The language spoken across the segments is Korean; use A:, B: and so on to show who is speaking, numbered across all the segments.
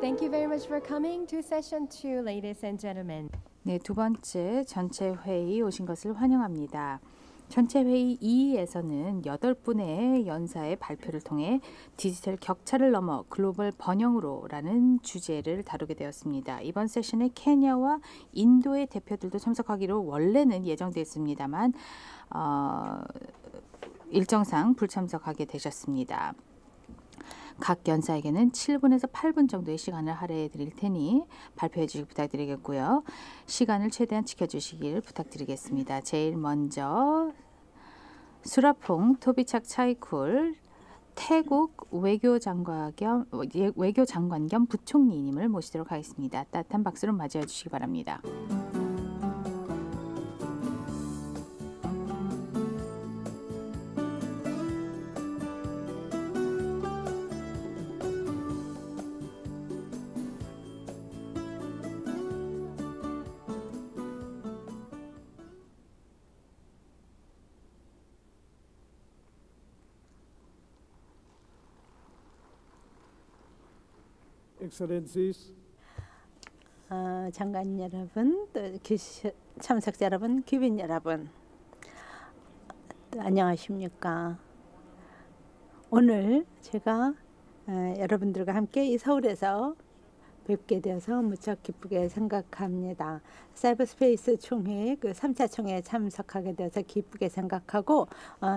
A: Thank you very much for coming to session 2, ladies and gentlemen.
B: 네, 두 번째 전체 회의 오신 것을 환영합니다. 전체 회의 2에서는 8분의 연사의 발표를 통해 디지털 격차를 넘어 글로벌 번영으로라는 주제를 다루게 되었습니다. 이번 세션에 케냐와 인도의 대표들도 참석하기로 원래는 예정됐습니다만 일정상 불참석하게 되셨습니다. 각 연사에게는 7분에서 8분 정도의 시간을 할애해 드릴 테니 발표해 주시기 부탁드리겠고요. 시간을 최대한 지켜주시길 부탁드리겠습니다. 제일 먼저 수라퐁 토비착 차이쿨 태국 외교장관 겸 부총리님을 모시도록 하겠습니다. 따뜻한 박수로 맞이해 주시기 바랍니다.
C: Excellencies,
D: 장관 여러분, 또 참석자 여러분, 귀빈 여러분, 안녕하십니까? 오늘 제가 여러분들과 함께 이 서울에서 뵙게 되어서 무척 기쁘게 생각합니다. 사이버스페이스 총회 그 3차 총회에 참석하게 되어서 기쁘게 생각하고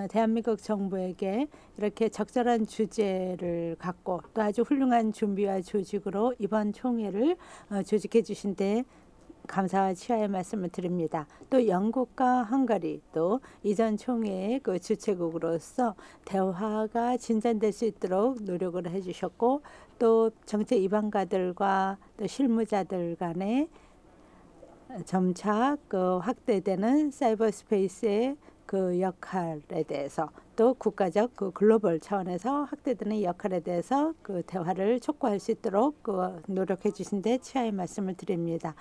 D: 대한민국 정부에게 이렇게 적절한 주제를 갖고 또 아주 훌륭한 준비와 조직으로 이번 총회를 조직해 주신 데 감사와 치하의 말씀을 드립니다. 또 영국과 헝가리 또 이전 총회의 그 주최국으로서 대화가 진전될 수 있도록 노력을 해주셨고 또 정책 입안가들과 또 실무자들 간에 점차 그 확대되는 사이버 스페이스의 그 역할에 대해서 또 국가적 그 글로벌 차원에서 확대되는 역할에 대해서 그 대화를 촉구할 수 있도록 그 노력해 주신 데 치하의 말씀을 드립니다.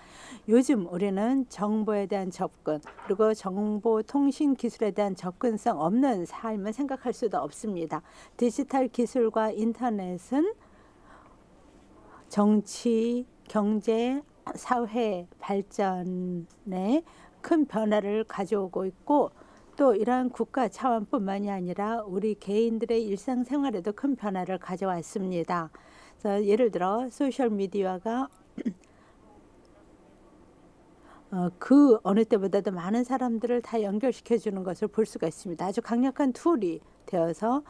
D: 요즘 우리는 정보에 대한 접근 그리고 정보통신 기술에 대한 접근성 없는 삶을 생각할 수도 없습니다. 디지털 기술과 인터넷은 정치, 경제, 사회 발전에 큰 변화를 가져오고 있고 또 이러한 국가 차원뿐만이 아니라 우리 개인들의 일상생활에도 큰 변화를 가져왔습니다. 그래서 예를 들어 소셜미디어가 그 어느 때보다도 많은 사람들을 다 연결시켜 주는 것을 볼 수가 있습니다. 아주 강력한 툴이 되어서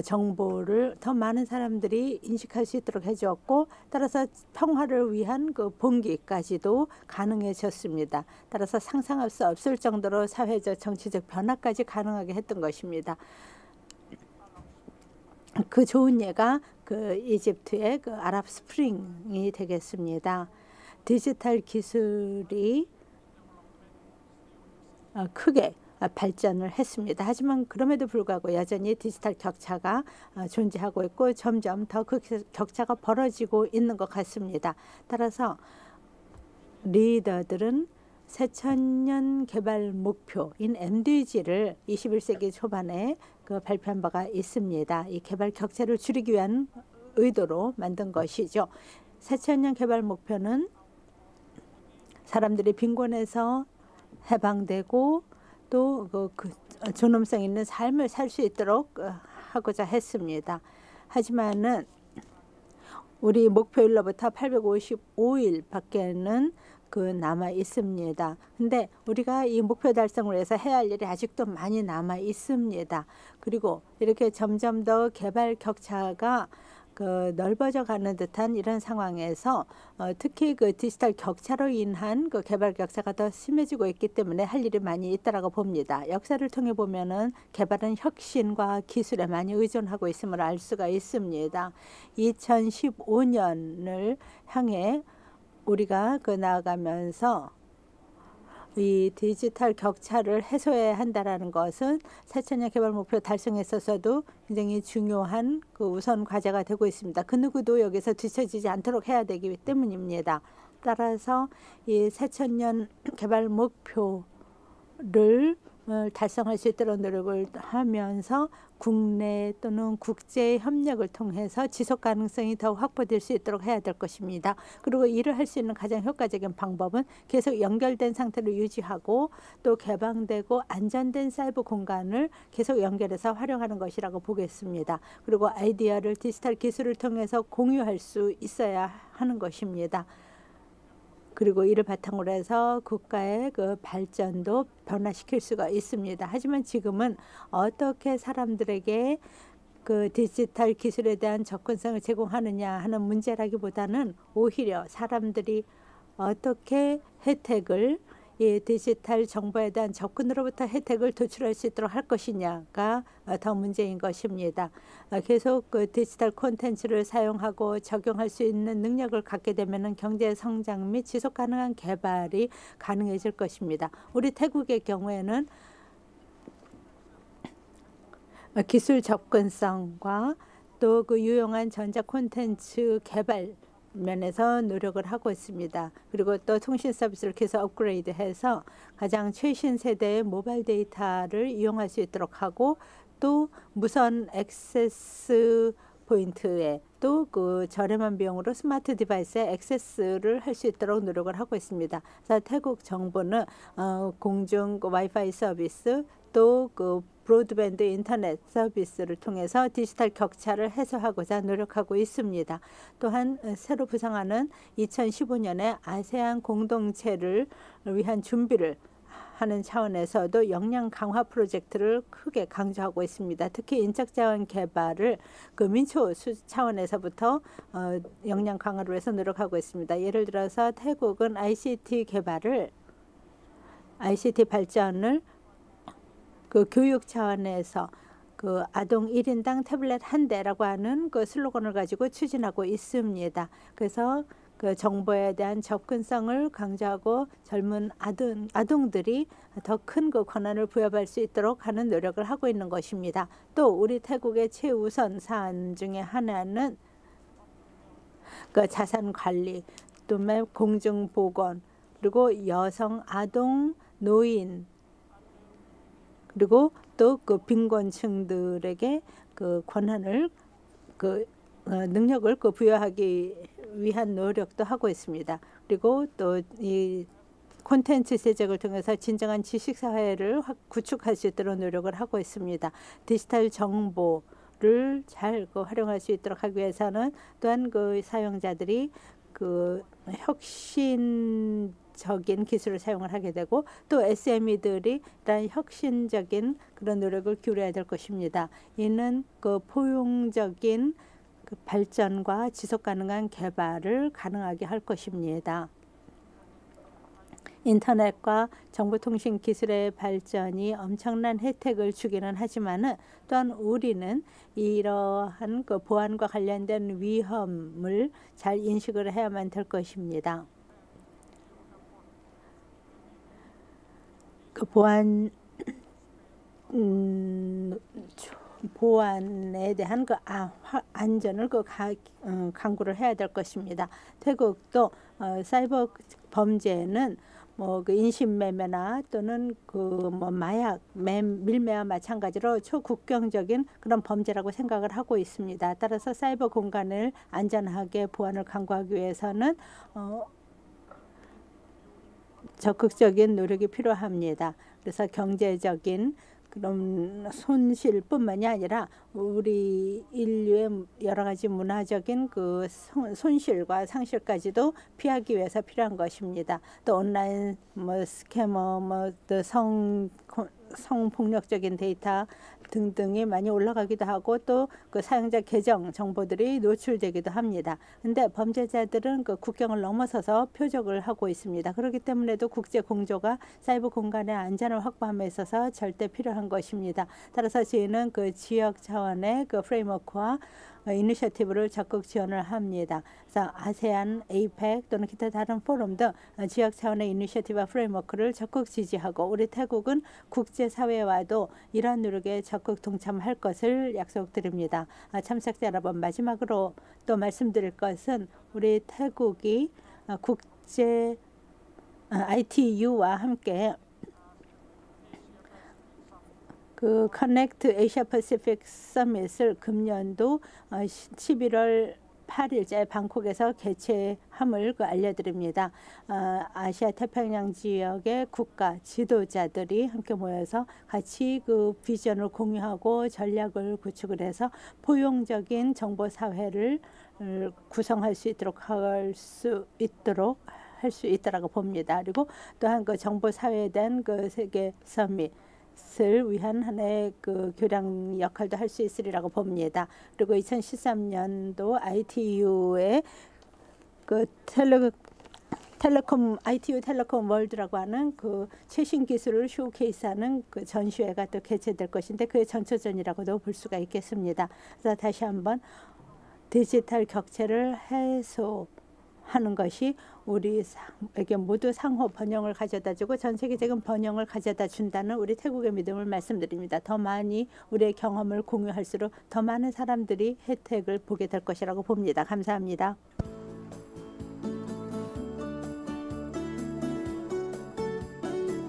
D: 정보를 더 많은 사람들이 인식할 수 있도록 해주었고 따라서 평화를 위한 그 봉기까지도 가능해졌습니다. 따라서 상상할 수 없을 정도로 사회적 정치적 변화까지 가능하게 했던 것입니다. 그 좋은 예가 그 이집트의 그 아랍 스프링이 되겠습니다. 디지털 기술이 크게 발전을 했습니다. 하지만 그럼에도 불구하고 여전히 디지털 격차가 존재하고 있고 점점 더 그 격차가 벌어지고 있는 것 같습니다. 따라서 리더들은 새천년 개발 목표인 MDG를 21세기 초반에 그 발표한 바가 있습니다. 이 개발 격차를 줄이기 위한 의도로 만든 것이죠. 새천년 개발 목표는 사람들이 빈곤에서 해방되고 또 그 존엄성 있는 삶을 살 수 있도록 하고자 했습니다. 하지만은 우리 목표일로부터 855일밖에는 그 남아 있습니다. 근데 우리가 이 목표 달성을 위해서 해야 할 일이 아직도 많이 남아 있습니다. 그리고 이렇게 점점 더 개발 격차가 그 넓어져 가는 듯한 이런 상황에서 특히 그 디지털 격차로 인한 그 개발 격차가 더 심해지고 있기 때문에 할 일이 많이 있다라고 봅니다. 역사를 통해 보면은 개발은 혁신과 기술에 많이 의존하고 있음을 알 수가 있습니다. 2015년을 향해 우리가 그 나아가면서 이 디지털 격차를 해소해야 한다라는 것은 새천년 개발 목표 달성에 있어서도 굉장히 중요한 그 우선 과제가 되고 있습니다. 그 누구도 여기서 뒤처지지 않도록 해야 되기 때문입니다. 따라서 이 새천년 개발 목표를 달성할 수 있도록 노력을 하면서 국내 또는 국제 협력을 통해서 지속 가능성이 더욱 확보될 수 있도록 해야 될 것입니다. 그리고 이를 할 수 있는 가장 효과적인 방법은 계속 연결된 상태를 유지하고 또 개방되고 안전된 사이버 공간을 계속 연결해서 활용하는 것이라고 보겠습니다. 그리고 아이디어를 디지털 기술을 통해서 공유할 수 있어야 하는 것입니다. 그리고 이를 바탕으로 해서 국가의 그 발전도 변화시킬 수가 있습니다. 하지만 지금은 어떻게 사람들에게 그 디지털 기술에 대한 접근성을 제공하느냐 하는 문제라기보다는 오히려 사람들이 어떻게 혜택을 이 디지털 정보에 대한 접근으로부터 혜택을 도출할 수 있도록 할 것이냐가 더 문제인 것입니다. 계속 그 디지털 콘텐츠를 사용하고 적용할 수 있는 능력을 갖게 되면 경제 성장 및 지속 가능한 개발이 가능해질 것입니다. 우리 태국의 경우에는 기술 접근성과 또 그 유용한 전자 콘텐츠 개발 면에서 노력을 하고 있습니다. 그리고 또 통신 서비스를 계속 업그레이드해서 가장 최신 세대의 모바일 데이터를 이용할 수 있도록 하고 또 무선 액세스 포인트에 또 그 저렴한 비용으로 스마트 디바이스에 액세스를 할 수 있도록 노력을 하고 있습니다. 그래서 태국 정부는 공중 와이파이 서비스 또 그 브로드밴드 인터넷 서비스를 통해서 디지털 격차를 해소하고자 노력하고 있습니다. 또한 새로 부상하는 2015년에 아세안 공동체를 위한 준비를 하는 차원에서도 역량 강화 프로젝트를 크게 강조하고 있습니다. 특히 인적 자원 개발을 그 민초 차원에서부터 역량 강화를 위해서 노력하고 있습니다. 예를 들어서 태국은 ICT 발전을 그 교육 차원에서 그 아동 1인당 태블릿 한 대라고 하는 그 슬로건을 가지고 추진하고 있습니다. 그래서 그 정보에 대한 접근성을 강조하고 젊은 아동들이 더 큰 그 권한을 부여받을 수 있도록 하는 노력을 하고 있는 것입니다. 또 우리 태국의 최우선 사안 중에 하나는 그 자산 관리, 또 공중 보건, 그리고 여성, 아동, 노인 그리고 또 그 빈곤층들에게 그 권한을 그 능력을 그 부여하기 위한 노력도 하고 있습니다. 그리고 또 이 콘텐츠 제작을 통해서 진정한 지식 사회를 구축할 수 있도록 노력을 하고 있습니다. 디지털 정보를 잘 활용할 수 있도록 하기 위해서는 또한 그 사용자들이 그 혁신적인 기술을 사용을 하게 되고 또 SME들이 이런 혁신적인 그런 노력을 기울여야 될 것입니다. 이는 그 포용적인 그 발전과 지속 가능한 개발을 가능하게 할 것입니다. 인터넷과 정보통신 기술의 발전이 엄청난 혜택을 주기는 하지만은 또한 우리는 이러한 그 보안과 관련된 위험을 잘 인식을 해야만 될 것입니다. 그 보안에 대한 그 안전을 강구를 해야 될 것입니다. 태국도 사이버 범죄는 뭐 그 인신매매나 또는 그 뭐 마약 밀매와 마찬가지로 초국경적인 그런 범죄라고 생각을 하고 있습니다. 따라서 사이버 공간을 안전하게 보안을 강구하기 위해서는 적극적인 노력이 필요합니다. 그래서 경제적인 그런 손실뿐만이 아니라 우리 인류의 여러 가지 문화적인 그 손실과 상실까지도 피하기 위해서 필요한 것입니다. 또 온라인 뭐 스캐머, 뭐 또 성폭력적인 데이터 등등이 많이 올라가기도 하고 또 그 사용자 계정 정보들이 노출되기도 합니다. 근데 범죄자들은 그 국경을 넘어서서 표적을 하고 있습니다. 그렇기 때문에도 국제 공조가 사이버 공간의 안전을 확보함에 있어서 절대 필요한 것입니다. 따라서 저희는 그 지역 차원의 그 프레임워크와 이니셔티브를 적극 지원을 합니다. 그래서 아세안, 에이펙 또는 기타 다른 포럼 등 지역 차원의 이니셔티브와 프레임워크를 적극 지지하고 우리 태국은 국제사회와도 이러한 노력에 적극 동참할 것을 약속드립니다. 참석자 여러분, 마지막으로 또 말씀드릴 것은 우리 태국이 국제 ITU와 함께 그 커넥트 에이시아 패시픽 서밋을 금년도 11월 8일째 방콕에서 개최함을 알려드립니다. 아시아 태평양 지역의 국가 지도자들이 함께 모여서 같이 그 비전을 공유하고 전략을 구축을 해서 포용적인 정보 사회를 구성할 수 있도록 할 수 있더라고 봅니다. 그리고 또한 그 정보 사회에 대한 그 세계 서밋을 위한 하나의 그 교량 역할도 할 수 있으리라고 봅니다. 그리고 2013년도 ITU의 그 ITU 텔레콤 월드라고 하는 그 최신 기술을 쇼케이스하는 그 전시회가 또 개최될 것인데 그의 전초전이라고도 볼 수가 있겠습니다. 그래서 다시 한번 디지털 격차를 해소하는 것이 우리에게 모두 상호 번영을 가져다주고 전 세계적인 번영을 가져다 준다는 우리 태국의 믿음을 말씀드립니다. 더 많이 우리의 경험을 공유할수록 더 많은 사람들이 혜택을 보게 될 것이라고 봅니다. 감사합니다.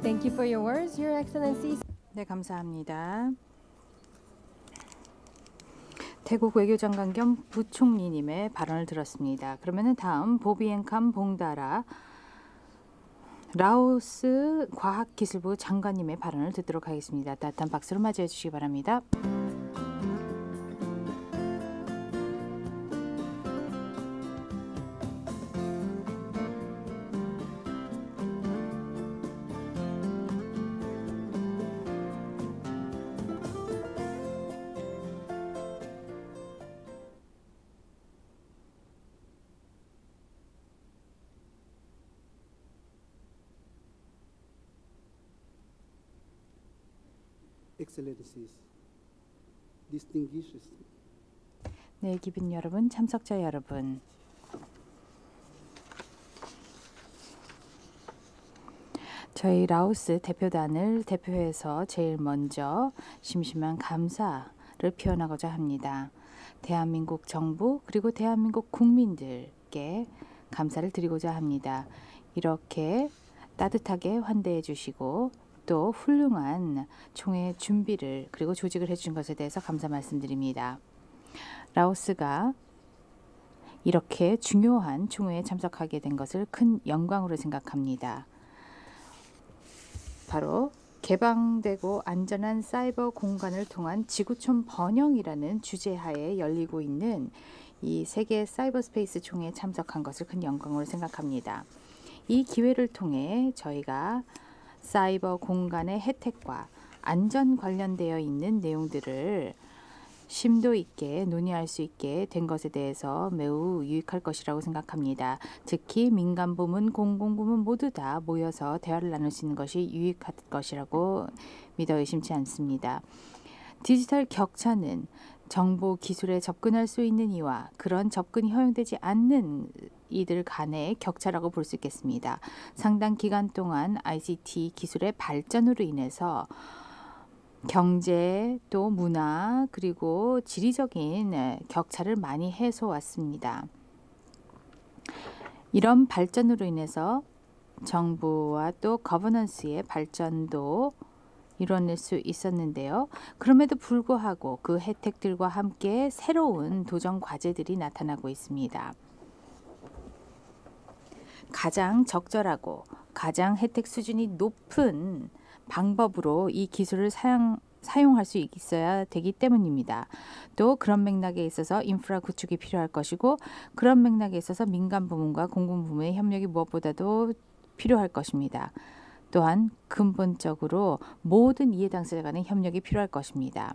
A: Thank you for your words, Your Excellency.
B: 네, 감사합니다. 태국 외교장관 겸 부총리님의 발언을 들었습니다. 그러면은 다음 보비엔캄 봉다라 라오스 과학기술부 장관님의 발언을 듣도록 하겠습니다. 따뜻한 박수로 맞이해 주시기 바랍니다.
C: Excellencies, distinguished
B: 네, 기빈 여러분, 참석자 여러분. 저희 라오스 대표단을 대표해서 제일 먼저 심심한 감사를 표현하고자 합니다. 대한민국 정부 그리고 대한민국 국민들께 감사를 드리고자 합니다. 이렇게 따뜻하게 환대해 주시고 또 훌륭한 총회 준비를 그리고 조직을 해주신 것에 대해서 감사 말씀드립니다. 라오스가 이렇게 중요한 총회에 참석하게 된 것을 큰 영광으로 생각합니다. 바로 개방되고 안전한 사이버 공간을 통한 지구촌 번영이라는 주제하에 열리고 있는 이 세계 사이버 스페이스 총회에 참석한 것을 큰 영광으로 생각합니다. 이 기회를 통해 저희가 사이버 공간의 혜택과 안전 관련되어 있는 내용들을 심도 있게 논의할 수 있게 된 것에 대해서 매우 유익할 것이라고 생각합니다. 특히 민간 부문, 공공 부문 모두 다 모여서 대화를 나눌 수 있는 것이 유익할 것이라고 믿어 의심치 않습니다. 디지털 격차는 정보 기술에 접근할 수 있는 이와 그런 접근이 허용되지 않는 이들 간의 격차라고 볼 수 있겠습니다. 상당 기간 동안 ICT 기술의 발전으로 인해서 경제 또 문화 그리고 지리적인 격차를 많이 해소왔습니다. 이런 발전으로 인해서 정부와 또 거버넌스의 발전도 이뤄낼 수 있었는데요. 그럼에도 불구하고 그 혜택들과 함께 새로운 도전 과제들이 나타나고 있습니다. 가장 적절하고 가장 혜택 수준이 높은 방법으로 이 기술을 사용할 수 있어야 되기 때문입니다. 또 그런 맥락에 있어서 인프라 구축이 필요할 것이고 그런 맥락에 있어서 민간 부문과 공공 부문의 협력이 무엇보다도 필요할 것입니다. 또한 근본적으로 모든 이해 당사자 간의 협력이 필요할 것입니다.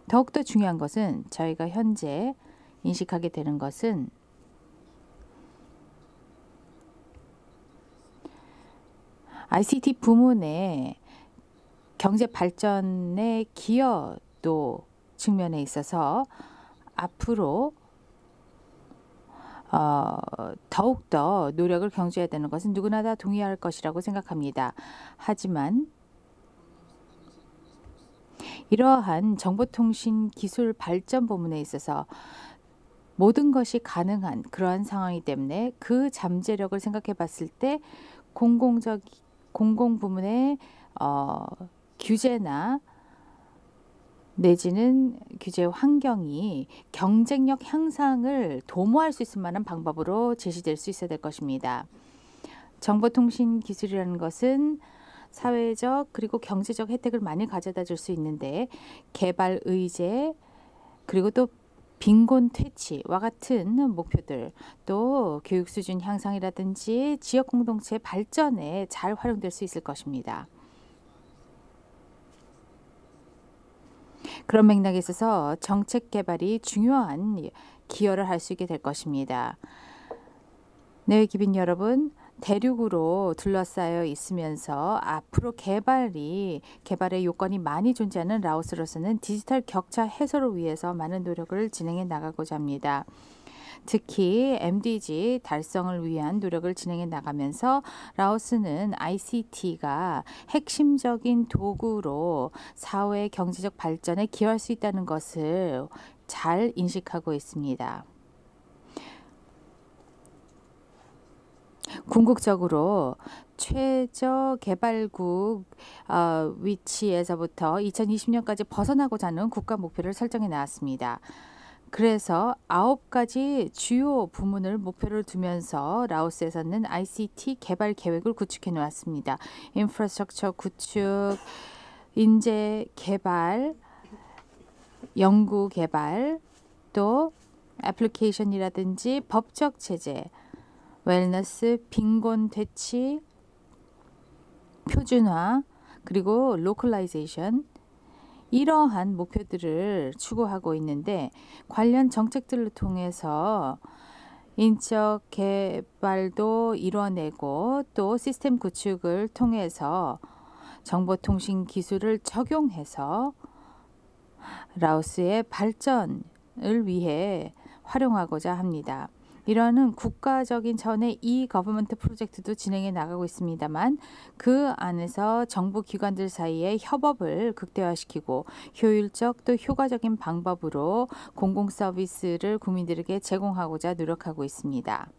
B: 더욱더 중요한 것은 저희가 현재 인식하게 되는 것은 ICT 부문의 경제 발전의 기여도 측면에 있어서 앞으로 더욱더 노력을 경주해야 되는 것은 누구나 다 동의할 것이라고 생각합니다. 하지만 이러한 정보통신 기술 발전 부문에 있어서 모든 것이 가능한 그러한 상황이기 때문에 그 잠재력을 생각해 봤을 때 공공 부문의 규제나 내지는 규제 환경이 경쟁력 향상을 도모할 수 있을 만한 방법으로 제시될 수 있어야 될 것입니다. 정보통신 기술이라는 것은 사회적 그리고 경제적 혜택을 많이 가져다 줄 수 있는데 개발 의제 그리고 또 빈곤 퇴치와 같은 목표들 또 교육 수준 향상이라든지 지역 공동체 발전에 잘 활용될 수 있을 것입니다. 그런 맥락에 있어서 정책 개발이 중요한 기여를 할 수 있게 될 것입니다. 네, 기빈 여러분, 대륙으로 둘러싸여 있으면서 앞으로 개발의 요건이 많이 존재하는 라오스로서는 디지털 격차 해소를 위해서 많은 노력을 진행해 나가고자 합니다. 특히 MDG 달성을 위한 노력을 진행해 나가면서 라오스는 ICT가 핵심적인 도구로 사회 경제적 발전에 기여할 수 있다는 것을 잘 인식하고 있습니다. 궁극적으로 최저 개발국 위치에서부터 2020년까지 벗어나고자 하는 국가 목표를 설정해 나왔습니다. 그래서 9가지 주요 부문을 목표로 두면서 라오스에서는 ICT 개발 계획을 구축해 놓았습니다. 인프라스트럭처 구축, 인재 개발, 연구 개발, 또 애플리케이션이라든지 법적 체제, 웰너스, 빈곤 퇴치, 표준화, 그리고 로컬라이제이션 이러한 목표들을 추구하고 있는데 관련 정책들을 통해서 인적 개발도 이뤄내고 또 시스템 구축을 통해서 정보통신 기술을 적용해서 라오스의 발전을 위해 활용하고자 합니다. 이러한 국가적인 차원의 e-거버먼트 프로젝트도 진행해 나가고 있습니다만 그 안에서 정부 기관들 사이의 협업을 극대화시키고 효율적 또 효과적인 방법으로 공공 서비스를 국민들에게 제공하고자 노력하고 있습니다.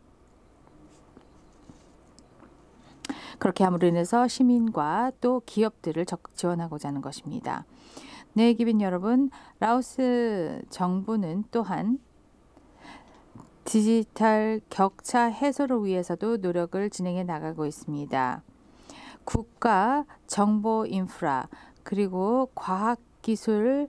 B: 그렇게 함으로 인해서 시민과 또 기업들을 적극 지원하고자 하는 것입니다. 네, 기빈 여러분, 라오스 정부는 또한 디지털 격차 해소를 위해서도 노력을 진행해 나가고 있습니다. 국가 정보 인프라 그리고 과학기술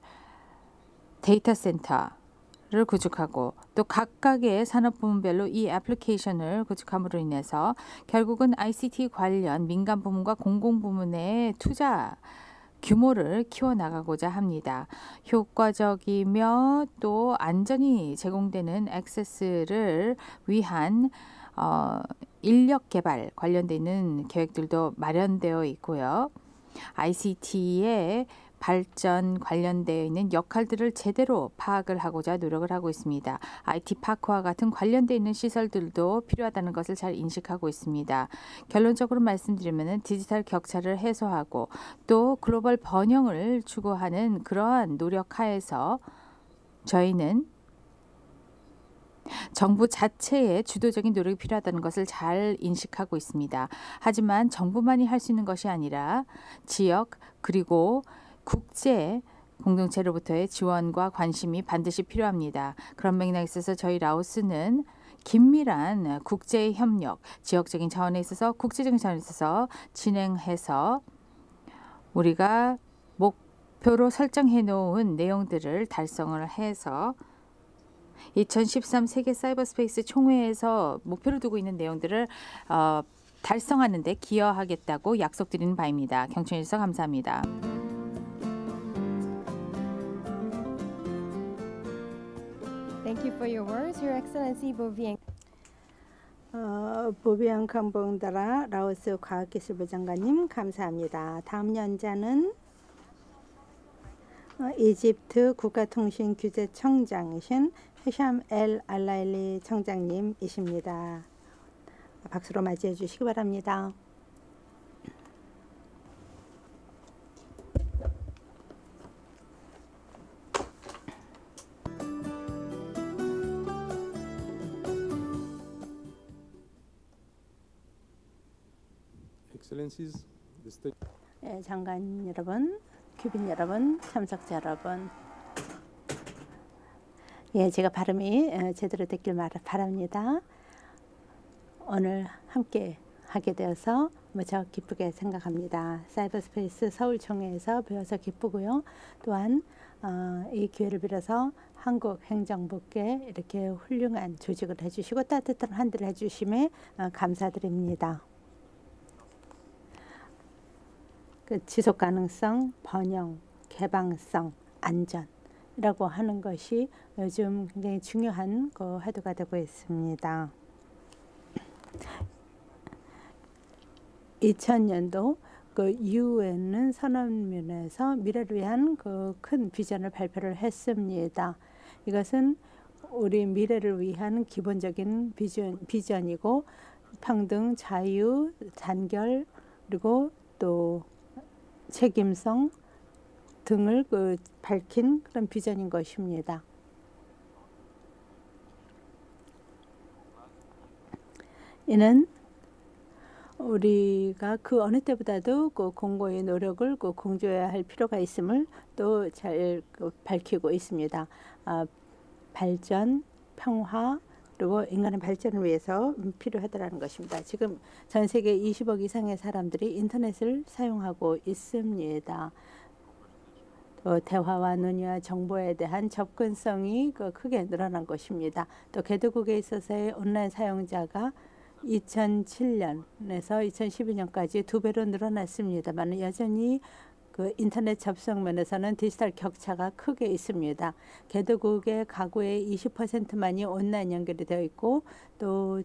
B: 데이터 센터를 구축하고 또 각각의 산업부문별로 이 애플리케이션을 구축함으로 인해서 결국은 ICT 관련 민간 부문과 공공 부문의 투자 규모를 키워나가고자 합니다. 효과적이며 또 안전이 제공되는 액세스를 위한 인력 개발 관련돼 있는 계획들도 마련되어 있고요. ICT의 발전 관련되어 있는 역할들을 제대로 파악을 하고자 노력을 하고 있습니다. IT 파크와 같은 관련되어 있는 시설들도 필요하다는 것을 잘 인식하고 있습니다. 결론적으로 말씀드리면 디지털 격차를 해소하고 또 글로벌 번영을 추구하는 그러한 노력 하에서 저희는 정부 자체의 주도적인 노력이 필요하다는 것을 잘 인식하고 있습니다. 하지만 정부만이 할 수 있는 것이 아니라 지역 그리고 국제 공동체로부터의 지원과 관심이 반드시 필요합니다. 그런 맥락에 있어서 저희 라오스는 긴밀한 국제 협력, 지역적인 차원에 있어서 국제적인 차원에 있어서 진행해서 우리가 목표로 설정해 놓은 내용들을 달성을 해서 2013 세계 사이버스페이스 총회에서 목표를 두고 있는 내용들을 달성하는 데 기여하겠다고 약속드리는 바입니다. 경청해 주셔서 감사합니다.
A: Thank you for your words, Your Excellency Bovien.
D: 보비앙 캄봉다라 라오스 과학기술부 장관님 감사합니다. 다음 연자는 이집트 국가통신규제청장이신 헤샴 엘 알라일리 청장님이십니다. 박수로 맞이해 주시기 바랍니다.
C: Excellencies, the state
D: 장관 여러분, 귀빈 여러분, 참석자 여러분. 예, 제가 발음이 제대로 됐길 바랍니다. 오늘 함께 하게 되어서 무척 기쁘게 생각합니다. 사이버스페이스 서울총회에서 배워서 기쁘고요. 또한 이 기회를 빌어서 한국 행정부께 이렇게 훌륭한 조직을 해주시고 따뜻한 한들을 해주심에 감사드립니다. 그 지속 가능성, 번영, 개방성, 안전이라고 하는 것이 요즘 굉장히 중요한 그 화두가 되고 있습니다. 2000년도 그 유엔은 선언문에서 미래를 위한 그 큰 비전을 발표를 했습니다. 이것은 우리 미래를 위한 기본적인 비전이고 평등, 자유, 단결 그리고 또 책임성 등을 그 밝힌 그런 비전인 것입니다. 이는 우리가 그 어느 때보다도 그 공고의 노력을 그 공조해야 할 필요가 있음을 또 잘 밝히고 있습니다. 발전, 평화 그리고 인간의 발전을 위해서 필요하다는 것입니다. 지금 전 세계 20억 이상의 사람들이 인터넷을 사용하고 있습니다. 또 대화와 논의와 정보에 대한 접근성이 크게 늘어난 것입니다. 또 개도국에 있어서의 온라인 사용자가 2007년에서 2012년까지 2배로 늘어났습니다만 여전히 그 인터넷 접속 면에서는 디지털 격차가 크게 있습니다. 개도국의 가구의 20%만이 온라인 연결이 되어 있고 또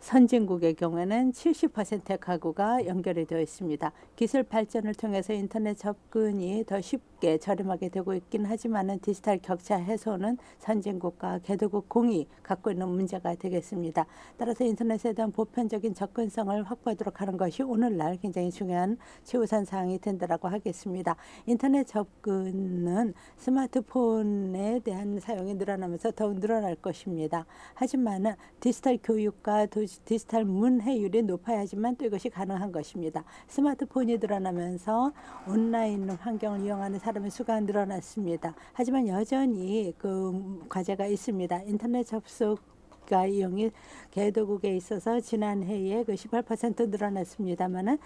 D: 선진국의 경우에는 70%의 가구가 연결이 되어 있습니다. 기술 발전을 통해서 인터넷 접근이 더 쉽게 저렴하게 되고 있긴 하지만 디지털 격차 해소는 선진국과 개도국 공이 갖고 있는 문제가 되겠습니다. 따라서 인터넷에 대한 보편적인 접근성을 확보하도록 하는 것이 오늘날 굉장히 중요한 최우선 사항이 된다고 하겠습니다. 인터넷 접근은 스마트폰에 대한 사용이 늘어나면서 더욱 늘어날 것입니다. 하지만 디지털 교육과 디지털 문해율이 높아야지만 또 이것이 가능한 것입니다. 스마트폰이 늘어나면서 온라인 환경을 이용하는 사람의 수가 늘어났습니다. 하지만 여전히 그 과제가 있습니다. 인터넷 접속과 이용이 개도국에 있어서 지난해에 그 18% 늘어났습니다만은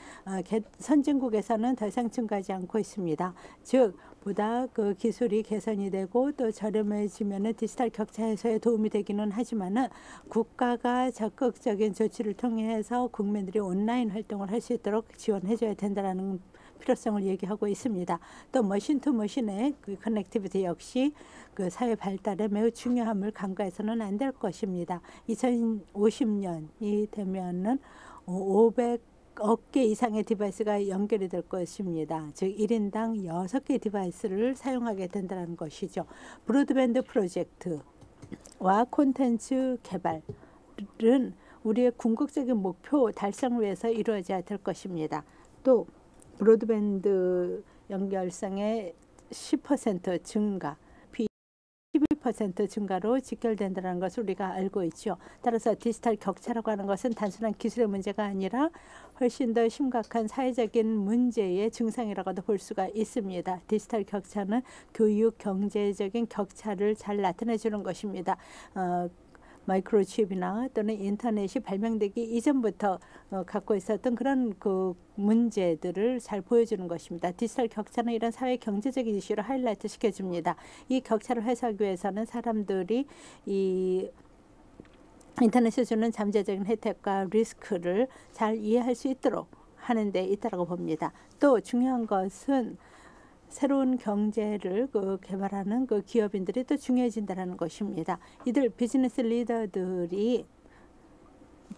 D: 선진국에서는 더 이상 증가하지 않고 있습니다. 즉 보다 그 기술이 개선이 되고 또 저렴해지면은 디지털 격차 해소에 도움이 되기는 하지만은 국가가 적극적인 조치를 통해서 국민들이 온라인 활동을 할 수 있도록 지원해줘야 된다라는 필요성을 얘기하고 있습니다. 또 머신 투 머신의 그 커넥티비티 역시 그 사회 발달에 매우 중요함을 간과해서는 안 될 것입니다. 2050년이 되면은 500억 개 이상의 디바이스가 연결이 될 것입니다. 즉 1인당 6개 디바이스를 사용하게 된다는 것이죠. 브로드밴드 프로젝트와 콘텐츠 개발은 우리의 궁극적인 목표 달성을 위해서 이루어져야 될 것입니다. 또 브로드밴드 연결성의 10% 증가, 12% 증가로 직결된다는 것을 우리가 알고 있죠. 따라서 디지털 격차라고 하는 것은 단순한 기술의 문제가 아니라 훨씬 더 심각한 사회적인 문제의 증상이라고도 볼 수가 있습니다. 디지털 격차는 교육, 경제적인 격차를 잘 나타내 주는 것입니다. 마이크로칩이나 또는 인터넷이 발명되기 이전부터 갖고 있었던 그런 그 문제들을 잘 보여주는 것입니다. 디지털 격차는 이런 사회 경제적인 이슈를 하이라이트 시켜줍니다. 이 격차를 해소하기 위해서는 사람들이 이 인터넷에 주는 잠재적인 혜택과 리스크를 잘 이해할 수 있도록 하는 데 있다고 봅니다. 또 중요한 것은 새로운 경제를 개발하는 그 기업인들이 또 중요해진다는 것입니다. 이들 비즈니스 리더들이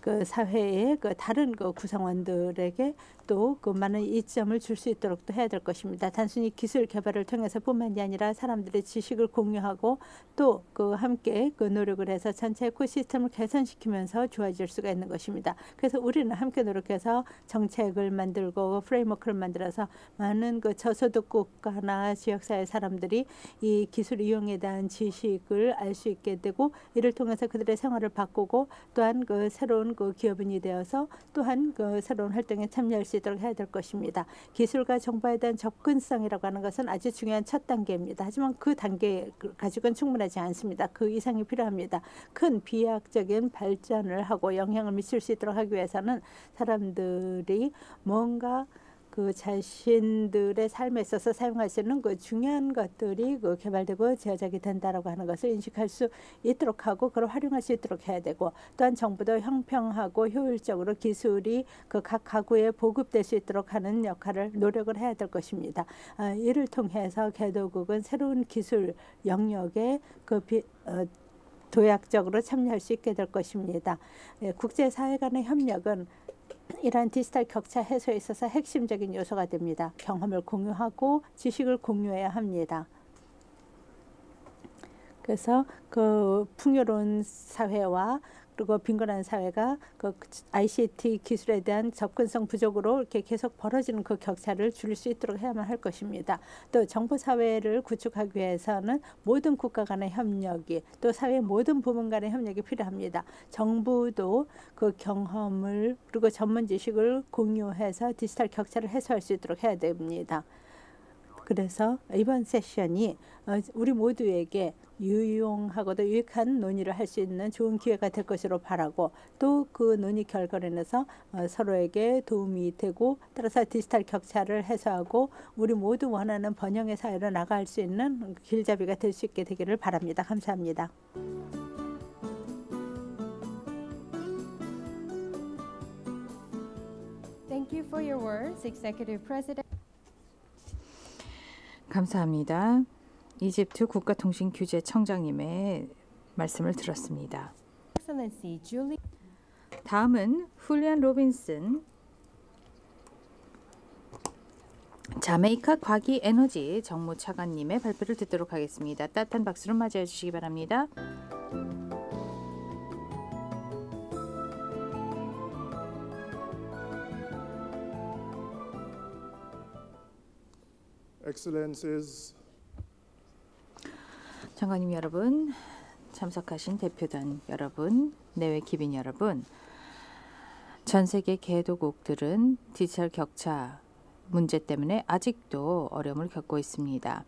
D: 그 사회의 그 다른 그 구성원들에게 또 그 많은 이점을 줄 수 있도록 또 해야 될 것입니다. 단순히 기술 개발을 통해서뿐만이 아니라 사람들의 지식을 공유하고 또 그 함께 그 노력을 해서 전체 에코시스템을 개선시키면서 좋아질 수가 있는 것입니다. 그래서 우리는 함께 노력해서 정책을 만들고 프레임워크를 만들어서 많은 그 저소득 국가나 지역사회 사람들이 이 기술 이용에 대한 지식을 알 수 있게 되고 이를 통해서 그들의 생활을 바꾸고 또한 그 새로운 새로운 그 기업인이 되어서 또한 그 새로운 활동에 참여할 수 있도록 해야 될 것입니다. 기술과 정보에 대한 접근성이라고 하는 것은 아주 중요한 첫 단계입니다. 하지만 그 단계 가지고는 충분하지 않습니다. 그 이상이 필요합니다. 큰 비약적인 발전을 하고 영향을 미칠 수 있도록 하기 위해서는 사람들이 뭔가 그 자신들의 삶에 있어서 사용할 수 있는 그 중요한 것들이 그 개발되고 제작이 된다라고 하는 것을 인식할 수 있도록 하고 그걸 활용할 수 있도록 해야 되고, 또한 정부도 형평하고 효율적으로 기술이 그 각 가구에 보급될 수 있도록 하는 역할을 노력을 해야 될 것입니다. 이를 통해서 개도국은 새로운 기술 영역에 도약적으로 참여할 수 있게 될 것입니다. 국제사회 간의 협력은 이러한 디지털 격차 해소에 있어서 핵심적인 요소가 됩니다. 경험을 공유하고 지식을 공유해야 합니다. 그래서 그 풍요로운 사회와 그리고 빈곤한 사회가 그 ICT 기술에 대한 접근성 부족으로 이렇게 계속 벌어지는 그 격차를 줄일 수 있도록 해야만 할 것입니다. 또 정보 사회를 구축하기 위해서는 모든 국가 간의 협력이, 또 사회 모든 부문 간의 협력이 필요합니다. 정부도 그 경험을 그리고 전문 지식을 공유해서 디지털 격차를 해소할 수 있도록 해야 됩니다. 그래서 이번 세션이 우리 모두에게 유용하고도 유익한 논의를 할 수 있는 좋은 기회가 될 것으로 바라고, 또 그 논의 결과로 인해서 서로에게 도움이 되고, 따라서 디지털 격차를 해소하고 우리 모두 원하는 번영의 사회로 나갈 수 있는 길잡이가 될 수 있게 되기를 바랍니다. 감사합니다.
A: Thank you for your words, Executive President.
B: 감사합니다. 이집트 국가통신규제청장님의 말씀을 들었습니다.
A: Excellency Julie.
B: 다음은 훌리안 로빈슨 자메이카 과기 에너지 정무차관님의 발표를 듣도록 하겠습니다. 따뜻한 박수로 맞이해 주시기 바랍니다.
E: Excellencies,
B: 장관님 여러분, 참석하신 대표단 여러분, 내외 기빈 여러분, 전 세계 개도국들은 디지털 격차 문제 때문에 아직도 어려움을 겪고 있습니다.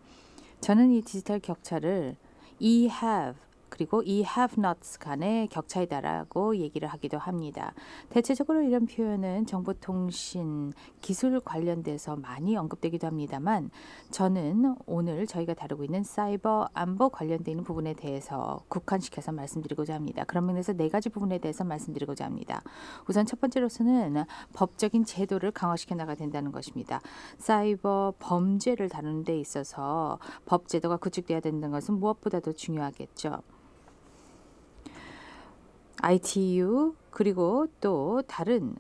B: 저는 이 디지털 격차를 E-have 그리고 E-have-nots 간의 격차이다라고 얘기를 하기도 합니다. 대체적으로 이런 표현은 정보통신 기술 관련돼서 많이 언급되기도 합니다만, 저는 오늘 저희가 다루고 있는 사이버 안보 관련되어 있는 부분에 대해서 국한시켜서 말씀드리고자 합니다. 그런 면에서 4가지 부분에 대해서 말씀드리고자 합니다. 우선 첫 번째로서는 법적인 제도를 강화시켜 나가야 된다는 것입니다. 사이버 범죄를 다루는 데 있어서 법 제도가 구축되어야 된다는 것은 무엇보다도 중요하겠죠. ITU 그리고 또 다른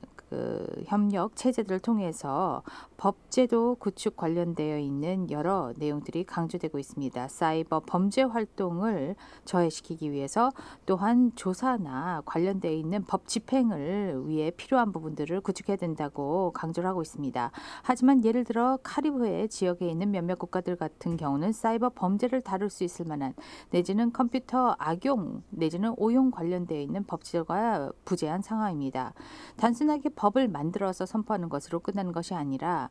B: 협력 체제들을 통해서 법제도 구축 관련되어 있는 여러 내용들이 강조되고 있습니다. 사이버 범죄 활동을 저해시키기 위해서 또한 조사나 관련되어 있는 법 집행을 위해 필요한 부분들을 구축해야 된다고 강조를 하고 있습니다. 하지만 예를 들어 카리브해 지역에 있는 몇몇 국가들 같은 경우는 사이버 범죄를 다룰 수 있을 만한 내지는 컴퓨터 악용 내지는 오용 관련되어 있는 법제도가 부재한 상황입니다. 단순하게 법을 만들어서 선포하는 것으로 끝나는 것이 아니라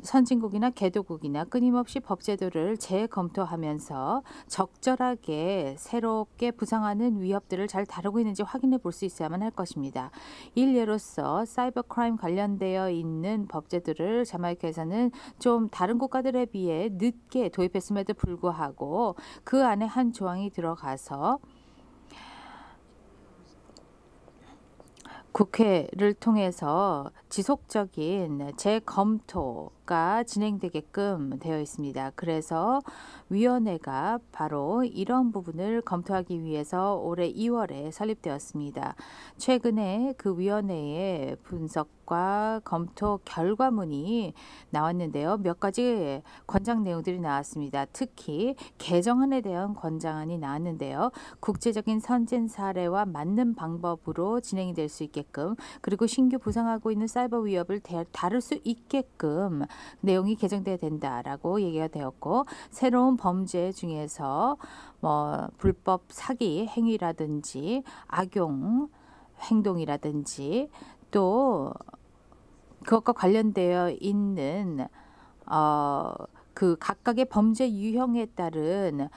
B: 선진국이나 개도국이나 끊임없이 법제도를 재검토하면서 적절하게 새롭게 부상하는 위협들을 잘 다루고 있는지 확인해 볼 수 있어야만 할 것입니다. 일례로서 사이버 크라임 관련되어 있는 법제도를 자마이카에서는 좀 다른 국가들에 비해 늦게 도입했음에도 불구하고 그 안에 한 조항이 들어가서 국회를 통해서 지속적인 재검토가 진행되게끔 되어 있습니다. 그래서 위원회가 바로 이런 부분을 검토하기 위해서 올해 2월에 설립되었습니다. 최근에 그 위원회의 분석과 검토 결과문이 나왔는데요. 몇 가지 권장 내용들이 나왔습니다. 특히 개정안에 대한 권장안이 나왔는데요. 국제적인 선진 사례와 맞는 방법으로 진행이 될 수 있게끔, 그리고 신규 부상하고 있는 사이버 위협을 다룰 수 있게끔 내용이 개정돼야 된다라고 얘기가 되었고, 새로운 범죄 중에서 불법 사기 행위라든지 악용 행동이라든지 또 그것과 관련되어 있는 그 각각의 범죄 유형에 따른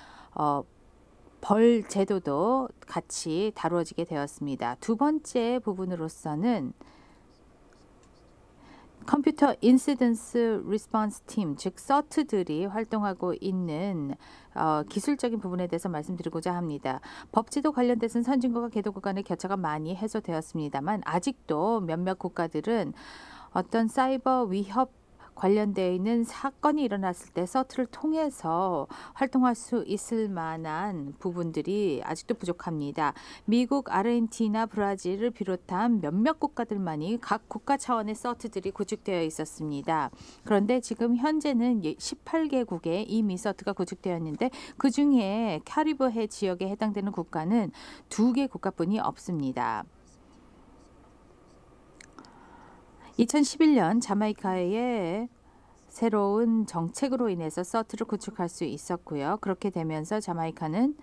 B: 벌 제도도 같이 다루어지게 되었습니다. 두 번째 부분으로서는 컴퓨터 인시던스 리스폰스 팀, 즉 서트들이 활동하고 있는 기술적인 부분에 대해서 말씀드리고자 합니다. 법제도 관련돼서는 선진국과 개도국 간의 격차가 많이 해소되었습니다만 아직도 몇몇 국가들은 어떤 사이버 위협 관련되어 있는 사건이 일어났을 때 서트를 통해서 활동할 수 있을 만한 부분들이 아직도 부족합니다. 미국, 아르헨티나, 브라질을 비롯한 몇몇 국가들만이 각 국가 차원의 서트들이 구축되어 있었습니다. 그런데 지금 현재는 18개국에 이미 서트가 구축되어 있는데 그중에 카리브해 지역에 해당되는 국가는 2개 국가뿐이 없습니다. 2011년 자메이카의 새로운 정책으로 인해서 서트를 구축할 수 있었고요. 그렇게 되면서 자메이카는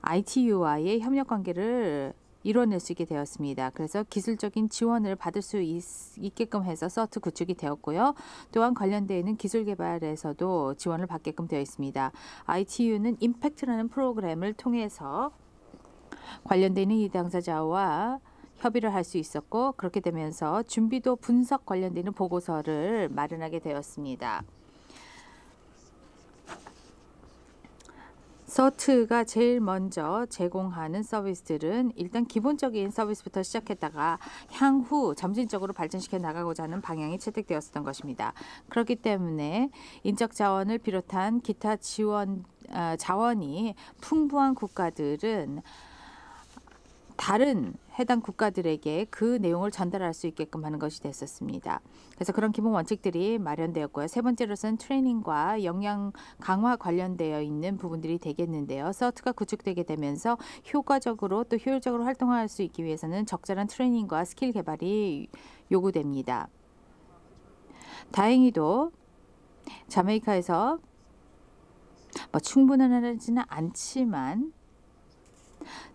B: ITU와의 협력 관계를 이뤄낼 수 있게 되었습니다. 그래서 기술적인 지원을 받을 수 있게끔 해서 서트 구축이 되었고요. 또한 관련되어 있는 기술 개발에서도 지원을 받게끔 되어 있습니다. ITU는 임팩트라는 프로그램을 통해서 관련되어 있는 이 당사자와 협의를 할 수 있었고 그렇게 되면서 준비도 분석 관련되는 보고서를 마련하게 되었습니다. 서트가 제일 먼저 제공하는 서비스들은 일단 기본적인 서비스부터 시작했다가 향후 점진적으로 발전시켜 나가고자 하는 방향이 채택되었었던 것입니다. 그렇기 때문에 인적 자원을 비롯한 기타 자원이 풍부한 국가들은 다른 해당 국가들에게 그 내용을 전달할 수 있게끔 하는 것이 됐었습니다. 그래서 그런 기본 원칙들이 마련되었고요. 세 번째로서는 트레이닝과 역량 강화 관련되어 있는 부분들이 되겠는데요. 서트가 구축되게 되면서 효과적으로 또 효율적으로 활동할 수 있기 위해서는 적절한 트레이닝과 스킬 개발이 요구됩니다. 다행히도 자메이카에서 충분하지는 않지만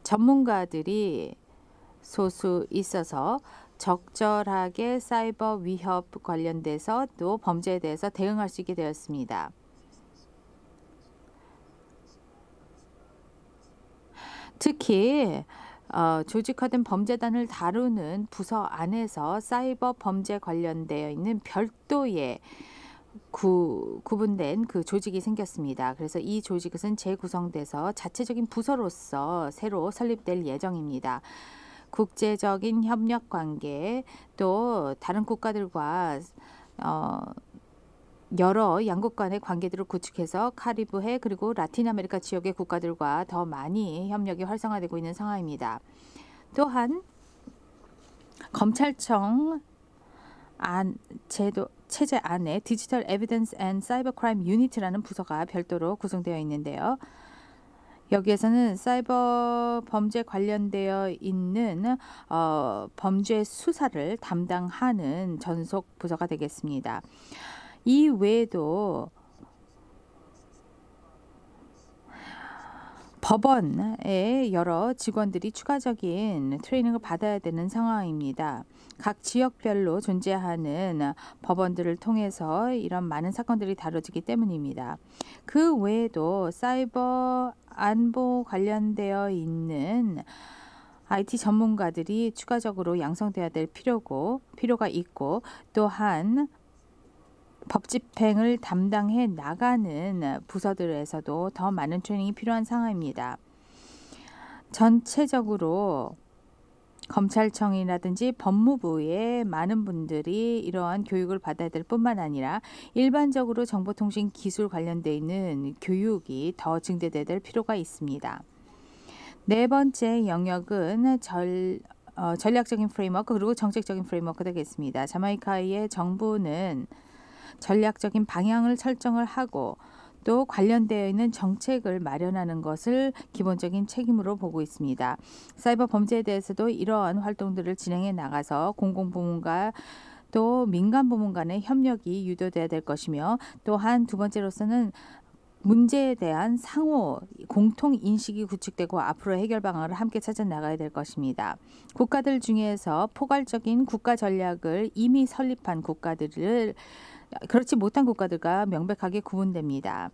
B: 전문가들이 소수 있어서 적절하게 사이버 위협 관련돼서 또 범죄에 대해서 대응할 수 있게 되었습니다. 특히 조직화된 범죄단을 다루는 부서 안에서 사이버 범죄 관련되어 있는 별도의 구분된 그 조직이 생겼습니다. 그래서 이 조직은 재구성돼서 자체적인 부서로서 새로 설립될 예정입니다. 국제적인 협력 관계 또 다른 국가들과 여러 양국 간의 관계들을 구축해서 카리브해 그리고 라틴 아메리카 지역의 국가들과 더 많이 협력이 활성화되고 있는 상황입니다. 또한 검찰청 체제 안에 디지털 에비던스 앤 사이버 크라임 유니트라는 부서가 별도로 구성되어 있는데요. 여기에서는 사이버 범죄 관련되어 있는 범죄 수사를 담당하는 전속 부서가 되겠습니다. 이 외에도 법원의 여러 직원들이 추가적인 트레이닝을 받아야 되는 상황입니다. 각 지역별로 존재하는 법원들을 통해서 이런 많은 사건들이 다뤄지기 때문입니다. 그 외에도 사이버 안보 관련되어 있는 IT 전문가들이 추가적으로 양성되어야 될 필요가 있고 또한 법 집행을 담당해 나가는 부서들에서도 더 많은 트레이닝이 필요한 상황입니다. 전체적으로 검찰청이라든지 법무부의 많은 분들이 이러한 교육을 받아야 될 뿐만 아니라 일반적으로 정보통신 기술 관련되어 있는 교육이 더 증대돼야 될 필요가 있습니다. 네 번째 영역은 전략적인 프레임워크 그리고 정책적인 프레임워크 되겠습니다. 자메이카의 정부는 전략적인 방향을 설정을 하고 또 관련되어 있는 정책을 마련하는 것을 기본적인 책임으로 보고 있습니다. 사이버 범죄에 대해서도 이러한 활동들을 진행해 나가서 공공부문과 또 민간부문 간의 협력이 유도돼야 될 것이며 또한 두 번째로서는 문제에 대한 상호 공통 인식이 구축되고 앞으로 해결 방안을 함께 찾아 나가야 될 것입니다. 국가들 중에서 포괄적인 국가 전략을 이미 설립한 국가들을 그렇지 못한 국가들과 명백하게 구분됩니다.